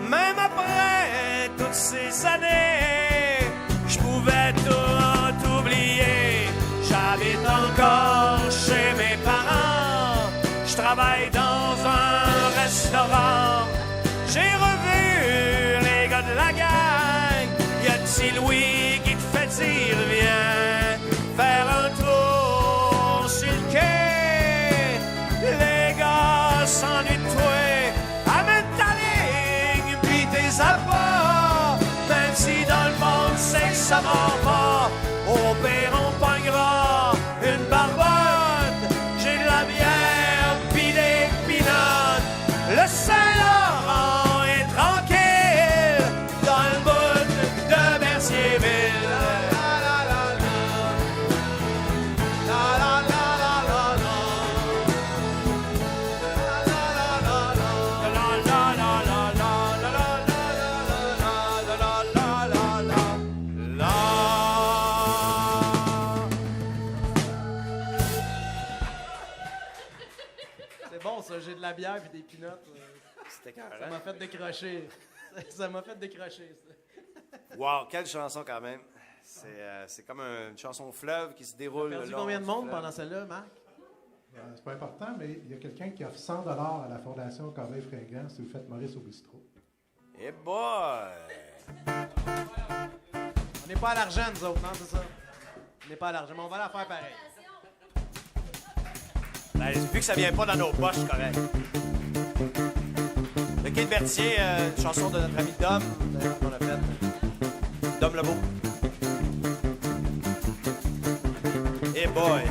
Même après toutes ces années, je pouvais tout oublier. J'habite encore chez mes parents. Je travaille dans un restaurant. J'ai revu les gars de la gang. Y a petit Louis qui te fait dire viens faire un tour sur le quai. Les gars s'ennuient de toi. Amène ta ligne puis tes appâts. Même si dans le monde c'est que ça mord pas. Au pire on pognera une barbonne. J'ai de la bière puis des pinottes. Le Saint-Laurent est tranquille dans le bout de Mercierville. C'est bon, ça, j'ai de la bière et des pinottes. C'était Ça carré. m'a fait décrocher. Ça m'a fait décrocher, ça. Wow, quelle chanson quand même. C'est comme une chanson fleuve qui se déroule. T'as perdu le long combien de du monde fleuve. pendant celle-là, Marc? C'est pas important, mais il y a quelqu'un qui offre 100 à la Fondation Corbeil-Fringant si vous faites Maurice au bistrot. Eh boy! On n'est pas à l'argent, nous autres, non, c'est ça? On n'est pas à l'argent, mais on va la faire pareil. Ben, vu que ça vient pas dans nos poches, c'est correct. Le Quai de Berthier, une chanson de notre ami Dom, d'ailleurs, qu'on a faite. Dom Lebeau. Eh boy!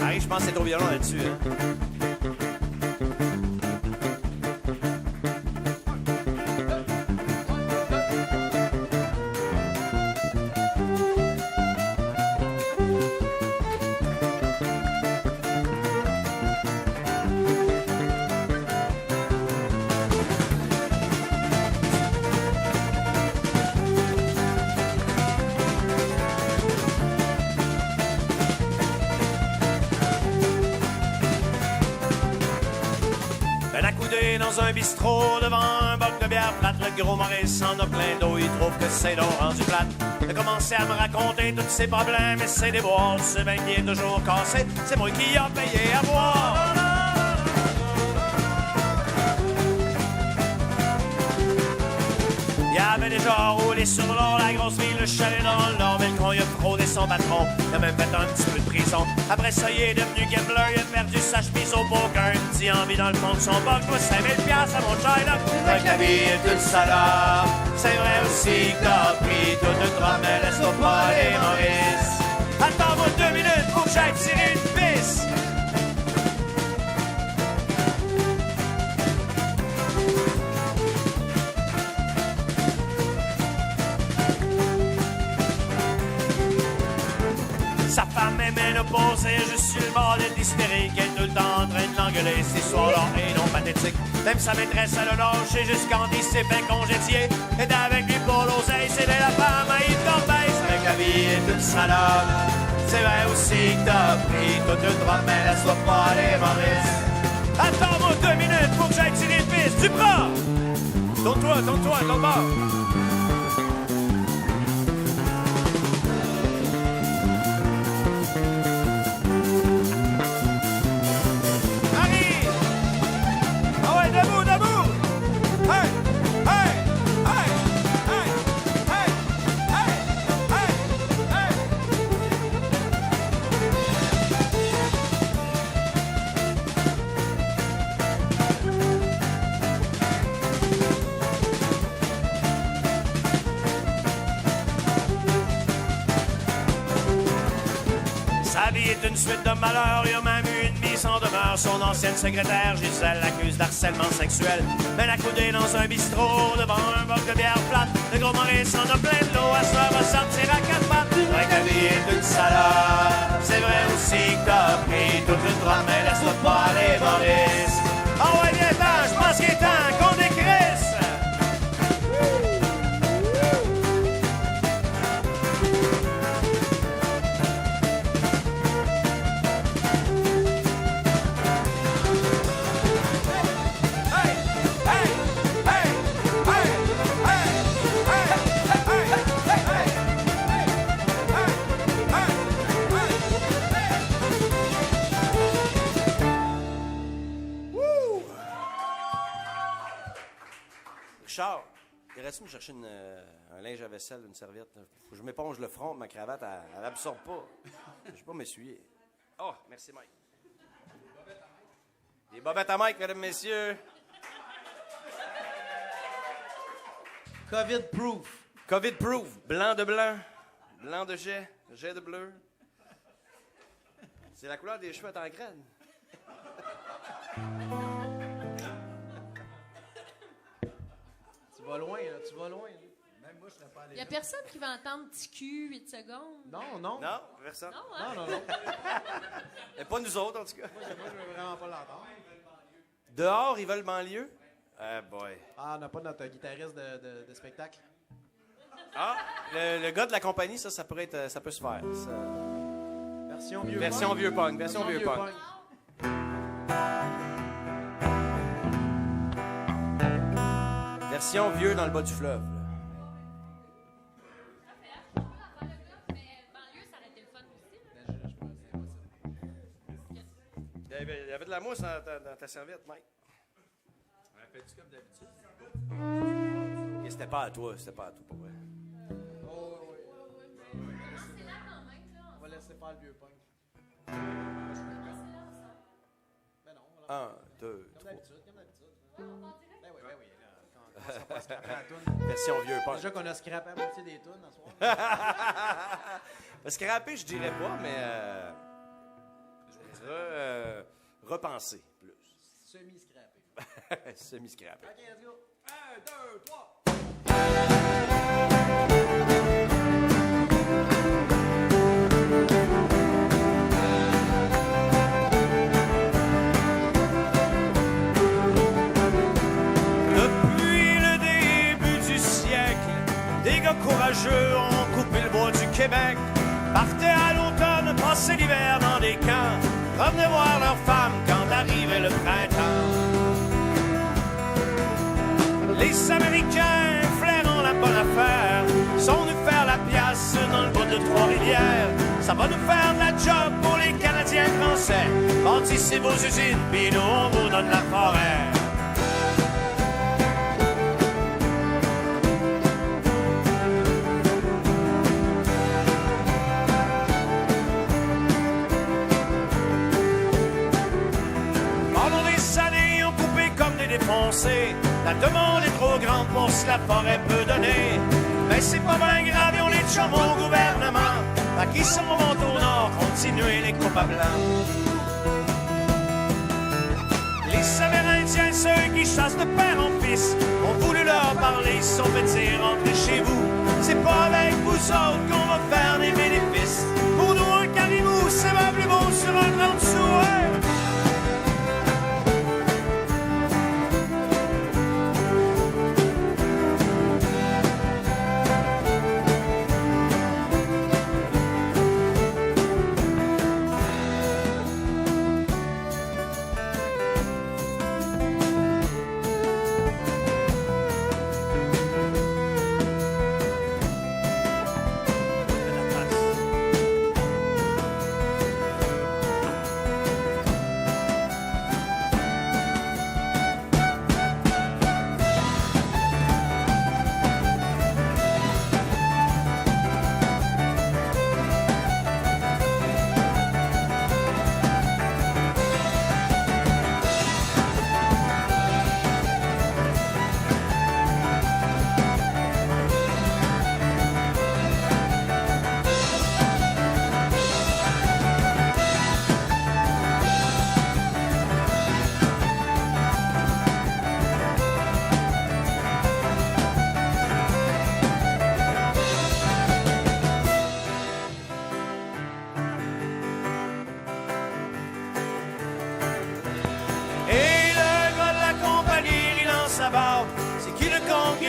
Harry, je pense que c'est au violon là-dessus, hein? Dans un bistrot, devant un boc de bière plate, le gros Maurice en a plein d'eau, il trouve que c'est donc rendu plate. Il a commencé à me raconter tous ses problèmes, et c'est des boires, c'est bien qui est toujours cassé, c'est moi qui a payé à boire. Il avait déjà roulé sur l'or, la grosse ville, le chalet dans le nord, mais le con, il a fraudé son patron, il a même fait un petit peu de prison. Après ça, il est devenu gambler, il a perdu sa chemise au poker, une petite envie dans le fond de son boc, je dois 5000$ à mon China. Fait que la vie est une salope, c'est vrai aussi que t'as pris toute une drame, mais laisse-toi pas aller, Maurice. Attends-moi 2 minutes pour que j'aille tirer une pisse. Sa femme est ménopausée, je suis le bord d'être hystérique. Elle est tout le temps en train de l'engueuler, ces soirs-là et non pathétiques. Même sa maîtresse, elle a lâché jusqu'en 10, s'est fait congédier. Et avec lui pour l'oseille, c'est la femme à y tomber. C'est vrai que la vie est une salope. C'est vrai aussi que t'as pris toute une drogue, mais laisse-toi pas aller, Maurice. Attends-moi 2 minutes pour que j'aille tirer une piste. Tu prends? Tourne-toi, ton bord. est une suite de malheurs. Il y a même eu une mise en demeure. Son ancienne secrétaire, Gisèle, l'accuse d'harcèlement sexuel. Mais la coudée dans un bistrot, devant un boc de bière plate. Le gros Maurice en a plein de l'eau. À soir, va sortir à 4 pattes. Vrai que la vie est une salade. C'est vrai aussi que t'as pris toute une droite. Mais laisse-toi pas aller, Maurice. Ah ouais, viens temps, je pense qu'il est temps qu'on décrisse. Richard, irais-tu me chercher un linge à vaisselle, une serviette? Faut que je m'éponge le front, ma cravate, elle absorbe pas. Je vais pas m'essuyer. Oh, merci, Mike. Des bobettes à Mike, mesdames, messieurs. COVID-proof. COVID-proof. Blanc de blanc, blanc de jet de bleu. C'est la couleur des cheveux en graine. Tu vas loin, là, tu vas loin. Là. Même moi, je serais pas allé. Il y a personne qui va entendre petit cul 8 secondes. Non, non. Non, personne. Non, hein? Non. Et pas nous autres, en tout cas. Moi, je veux vraiment pas l'entendre. Dehors, ils veulent banlieue? Ah, boy. Ah, on n'a pas notre guitariste de spectacle. Ah, le gars de la compagnie, ça pourrait être, ça peut se faire. Version vieux Version punk. vieux punk, version vieux punk. Version vieux dans le bas du fleuve. Là. Il y avait de la mousse dans ta serviette, Mike. Fais-tu comme d'habitude? Et c'était pas à toi, pour vrai. Oh, oui. On va laisser faire le vieux punk. Ben non. Un, deux, Comme trois. d'habitude. Ben oui. Quand on pas scraper la toune. Version vieux punk. Déjà qu'on a scrappé à moitié des tunes ce soir. Scraper, je dirais pas, mais repenser plus. Semi-scrappé. Semi-scraper. OK, let's go. 1, 2, 3. Depuis le début du siècle, des gars courageux ont coupé le bois du Québec, partaient à l'automne, passaient l'hiver dans des camps, revenaient voir leurs femmes quand arrivait le printemps. Les Américains, flairant la bonne affaire, sont venus faire la pièce dans le bout de Trois-Rivières. Ça va nous faire de la job pour les Canadiens français. Bâtissez vos usines, puis nous on vous donne la forêt. Défoncé. La demande est trop grande pour ce que la forêt peut donner. Mais c'est pas bien grave, on les chums au gouvernement. À qui sont montés au nord, continuer les coupes à blanc. Les Amérindiens, ceux qui chassent de père en fils, ont voulu leur parler, ils se sont fait dire rentrez chez vous. C'est pas avec vous autres qu'on va faire des bénéfices. Pour nous, un caribou, c'est va plus beau sur un grand dessous.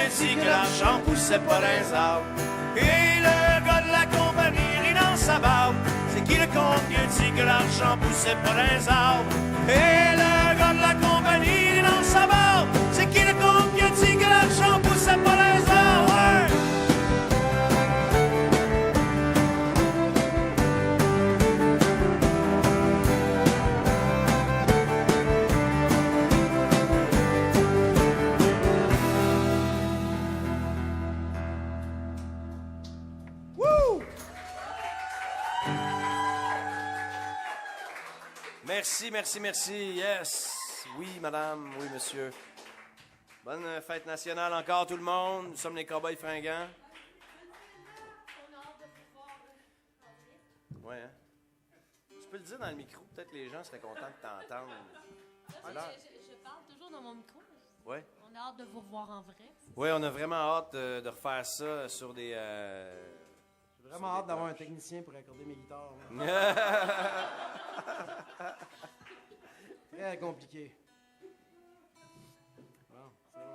Dieu dit que l'argent poussait pas dans les arbres. Et le gars de la compagnie rit dans sa barbe. C'est qui le con Dieu dit que l'argent poussait pas dans les arbres. Et le gars de la compagnie rit dans sa barbe. C'est qui le con Dieu dit que l'argent poussait pas dans les arbres. Ouais. Merci, merci, merci. Yes. Oui, madame. Oui, monsieur. Bonne fête nationale encore, tout le monde. Nous sommes les Cowboys Fringants. Ouais, hein? Tu peux le dire dans le micro. Peut-être que les gens seraient contents de t'entendre. Je parle toujours dans mon micro. Oui. On a hâte de vous voir en vrai. Oui, on a vraiment hâte de refaire ça sur des... J'ai vraiment hâte d'avoir un technicien pour accorder mes guitares. Très compliqué. Bon, c'est bon,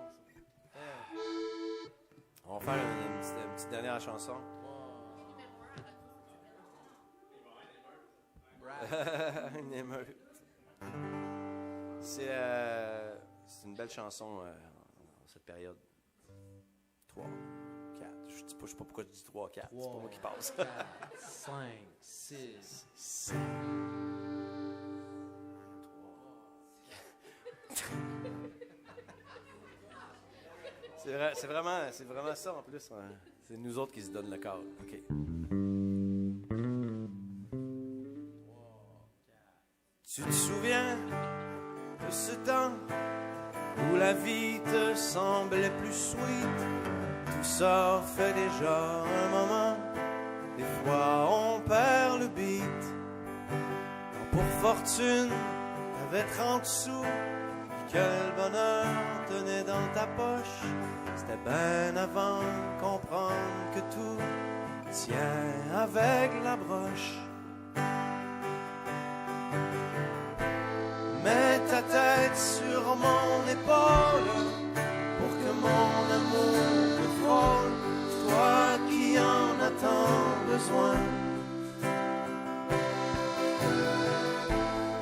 ça. On va faire une petite dernière chanson. Une émeute. C'est une belle chanson en cette période. 3, 4. Je sais pas pourquoi je dis 3, 4. C'est pas moi qui passe. 4, 5, 6, 7. C'est vraiment ça en plus. Hein. C'est nous autres qui se donnent le cadre. OK. Tu te souviens de ce temps où la vie te semblait plus sweet? Tout ça fait déjà un moment. Des fois on perd le beat. Quand pour fortune t'avais 30 sous, que le bonheur tenait dans ta poche. C'était ben avant de comprendre que tout tient avec la broche. Mets ta tête sur mon épaule pour que mon amour te frôle, toi qui en as tant besoin.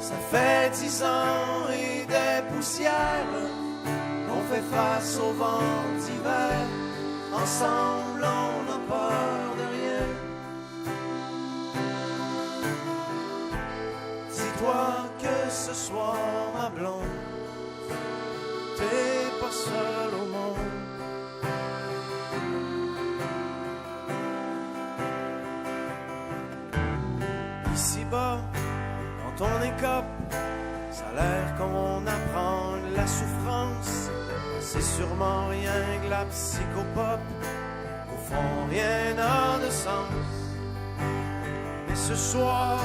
Ça fait 10 ans et des poussières qu'on fait face au vent d'hiver. Ensemble on n'a peur de rien. Dis-toi que ce soir ma blonde, t'es pas seule au monde. Ici-bas, dans ton écope, ça a l'air qu'on apprend la souffrance. C'est sûrement rien que la psychopop. Au fond, rien n'a de sens. Mais ce soir,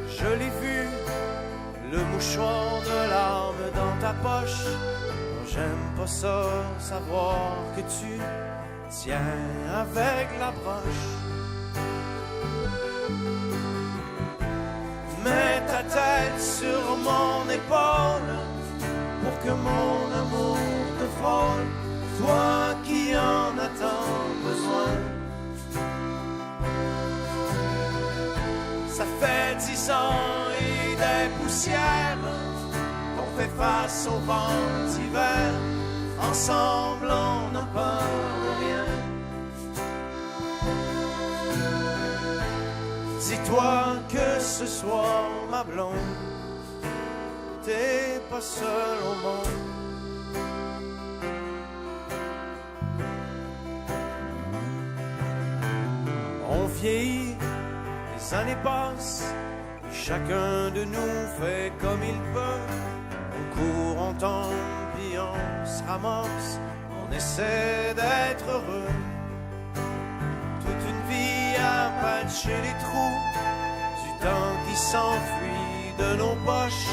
je l'ai vu, le mouchoir de larmes dans ta poche. Non, j'aime pas ça, savoir que tu tiens avec la broche. Mets ta tête sur mon épaule pour que mon amour te frôle, toi qui en as tant besoin. Ça fait 10 ans et des poussières qu'on fait face au vent d'hiver. Ensemble on n'a peur de rien. Dis-toi que ce soir, ma blonde, t'es pas seule au monde. On vieillit, les années passent, et chacun de nous fait comme il peut. On court, on tombe, puis on se ramasse, on essaie d'être heureux. Toute une vie à patcher les trous du temps qui s'enfuit de nos poches,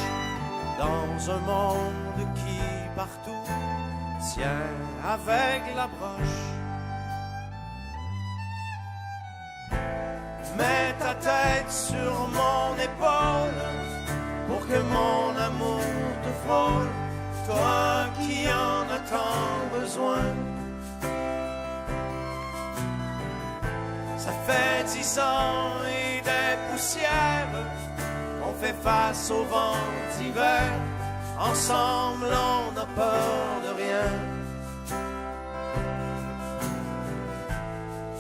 dans un monde qui partout tient avec la broche. Mets ta tête sur mon épaule pour que mon amour te frôle, toi qui en as tant besoin. petits sangs et des poussières, on fait face au vent d'hiver. Ensemble, on n'a peur de rien.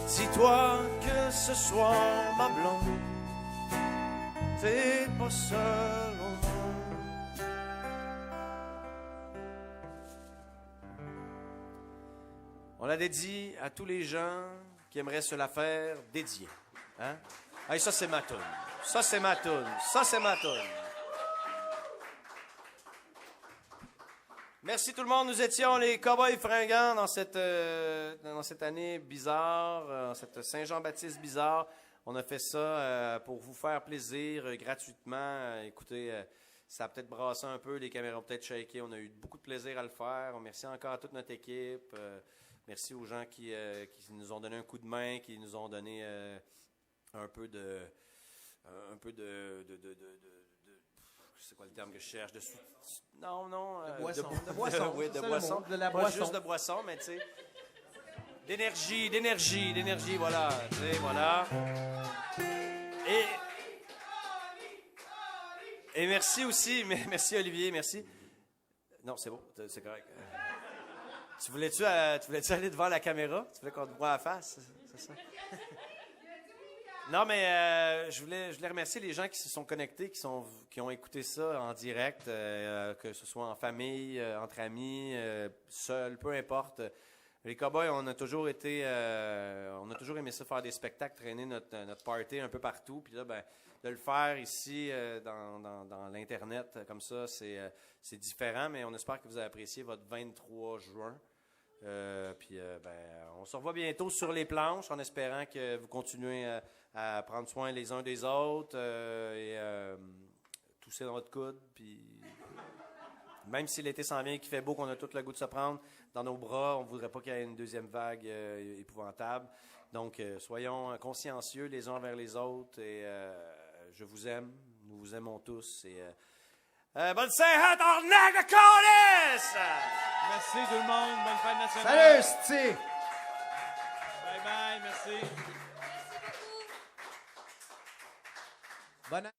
Dis-toi que ce soir, ma blonde, t'es pas seul au monde. On la dédie à tous les gens qui aimeraient se la faire dédier. Hein? Hey, ça, c'est ma toune. Ça, c'est ma toune. Ça, c'est ma toune. Merci tout le monde. Nous étions les Cowboys Fringants dans cette année bizarre, cette Saint-Jean-Baptiste bizarre. On a fait ça pour vous faire plaisir gratuitement. Écoutez, ça a peut-être brassé un peu, les caméras ont peut-être shaké. On a eu beaucoup de plaisir à le faire. Merci encore à toute notre équipe. Merci aux gens qui nous ont donné un coup de main, qui nous ont donné un peu de c'est quoi le terme que je cherche? De boisson. De boisson. Oui, de boisson. De la Pas boisson. juste de boisson, mais tu sais. D'énergie, voilà. Tu sais, voilà. Et merci aussi, merci Olivier, merci. Non, c'est bon, c'est correct. Tu voulais-tu aller devant la caméra? Tu voulais qu'on te voie à la face? C'est ça? Non, mais je voulais remercier les gens qui se sont connectés, qui ont écouté ça en direct, que ce soit en famille, entre amis, seul, peu importe. Les Cowboys, on a toujours aimé ça, faire des spectacles, traîner notre party un peu partout. Puis là, ben, de le faire ici, dans l'Internet, comme ça, c'est différent, mais on espère que vous avez apprécié votre 23 juin. On se revoit bientôt sur les planches, en espérant que vous continuez à prendre soin les uns des autres et tousser dans votre coude. Puis même si l'été s'en vient et qu'il fait beau, qu'on a tout le goût de se prendre dans nos bras, on ne voudrait pas qu'il y ait une deuxième vague épouvantable. Donc, soyons consciencieux les uns envers les autres et je vous aime, nous vous aimons tous et bonne Saint-Hat, ornac de Calisse! Merci tout le monde. Bonne fête nationale. Salut, Sti! Bye bye. Merci. Bonne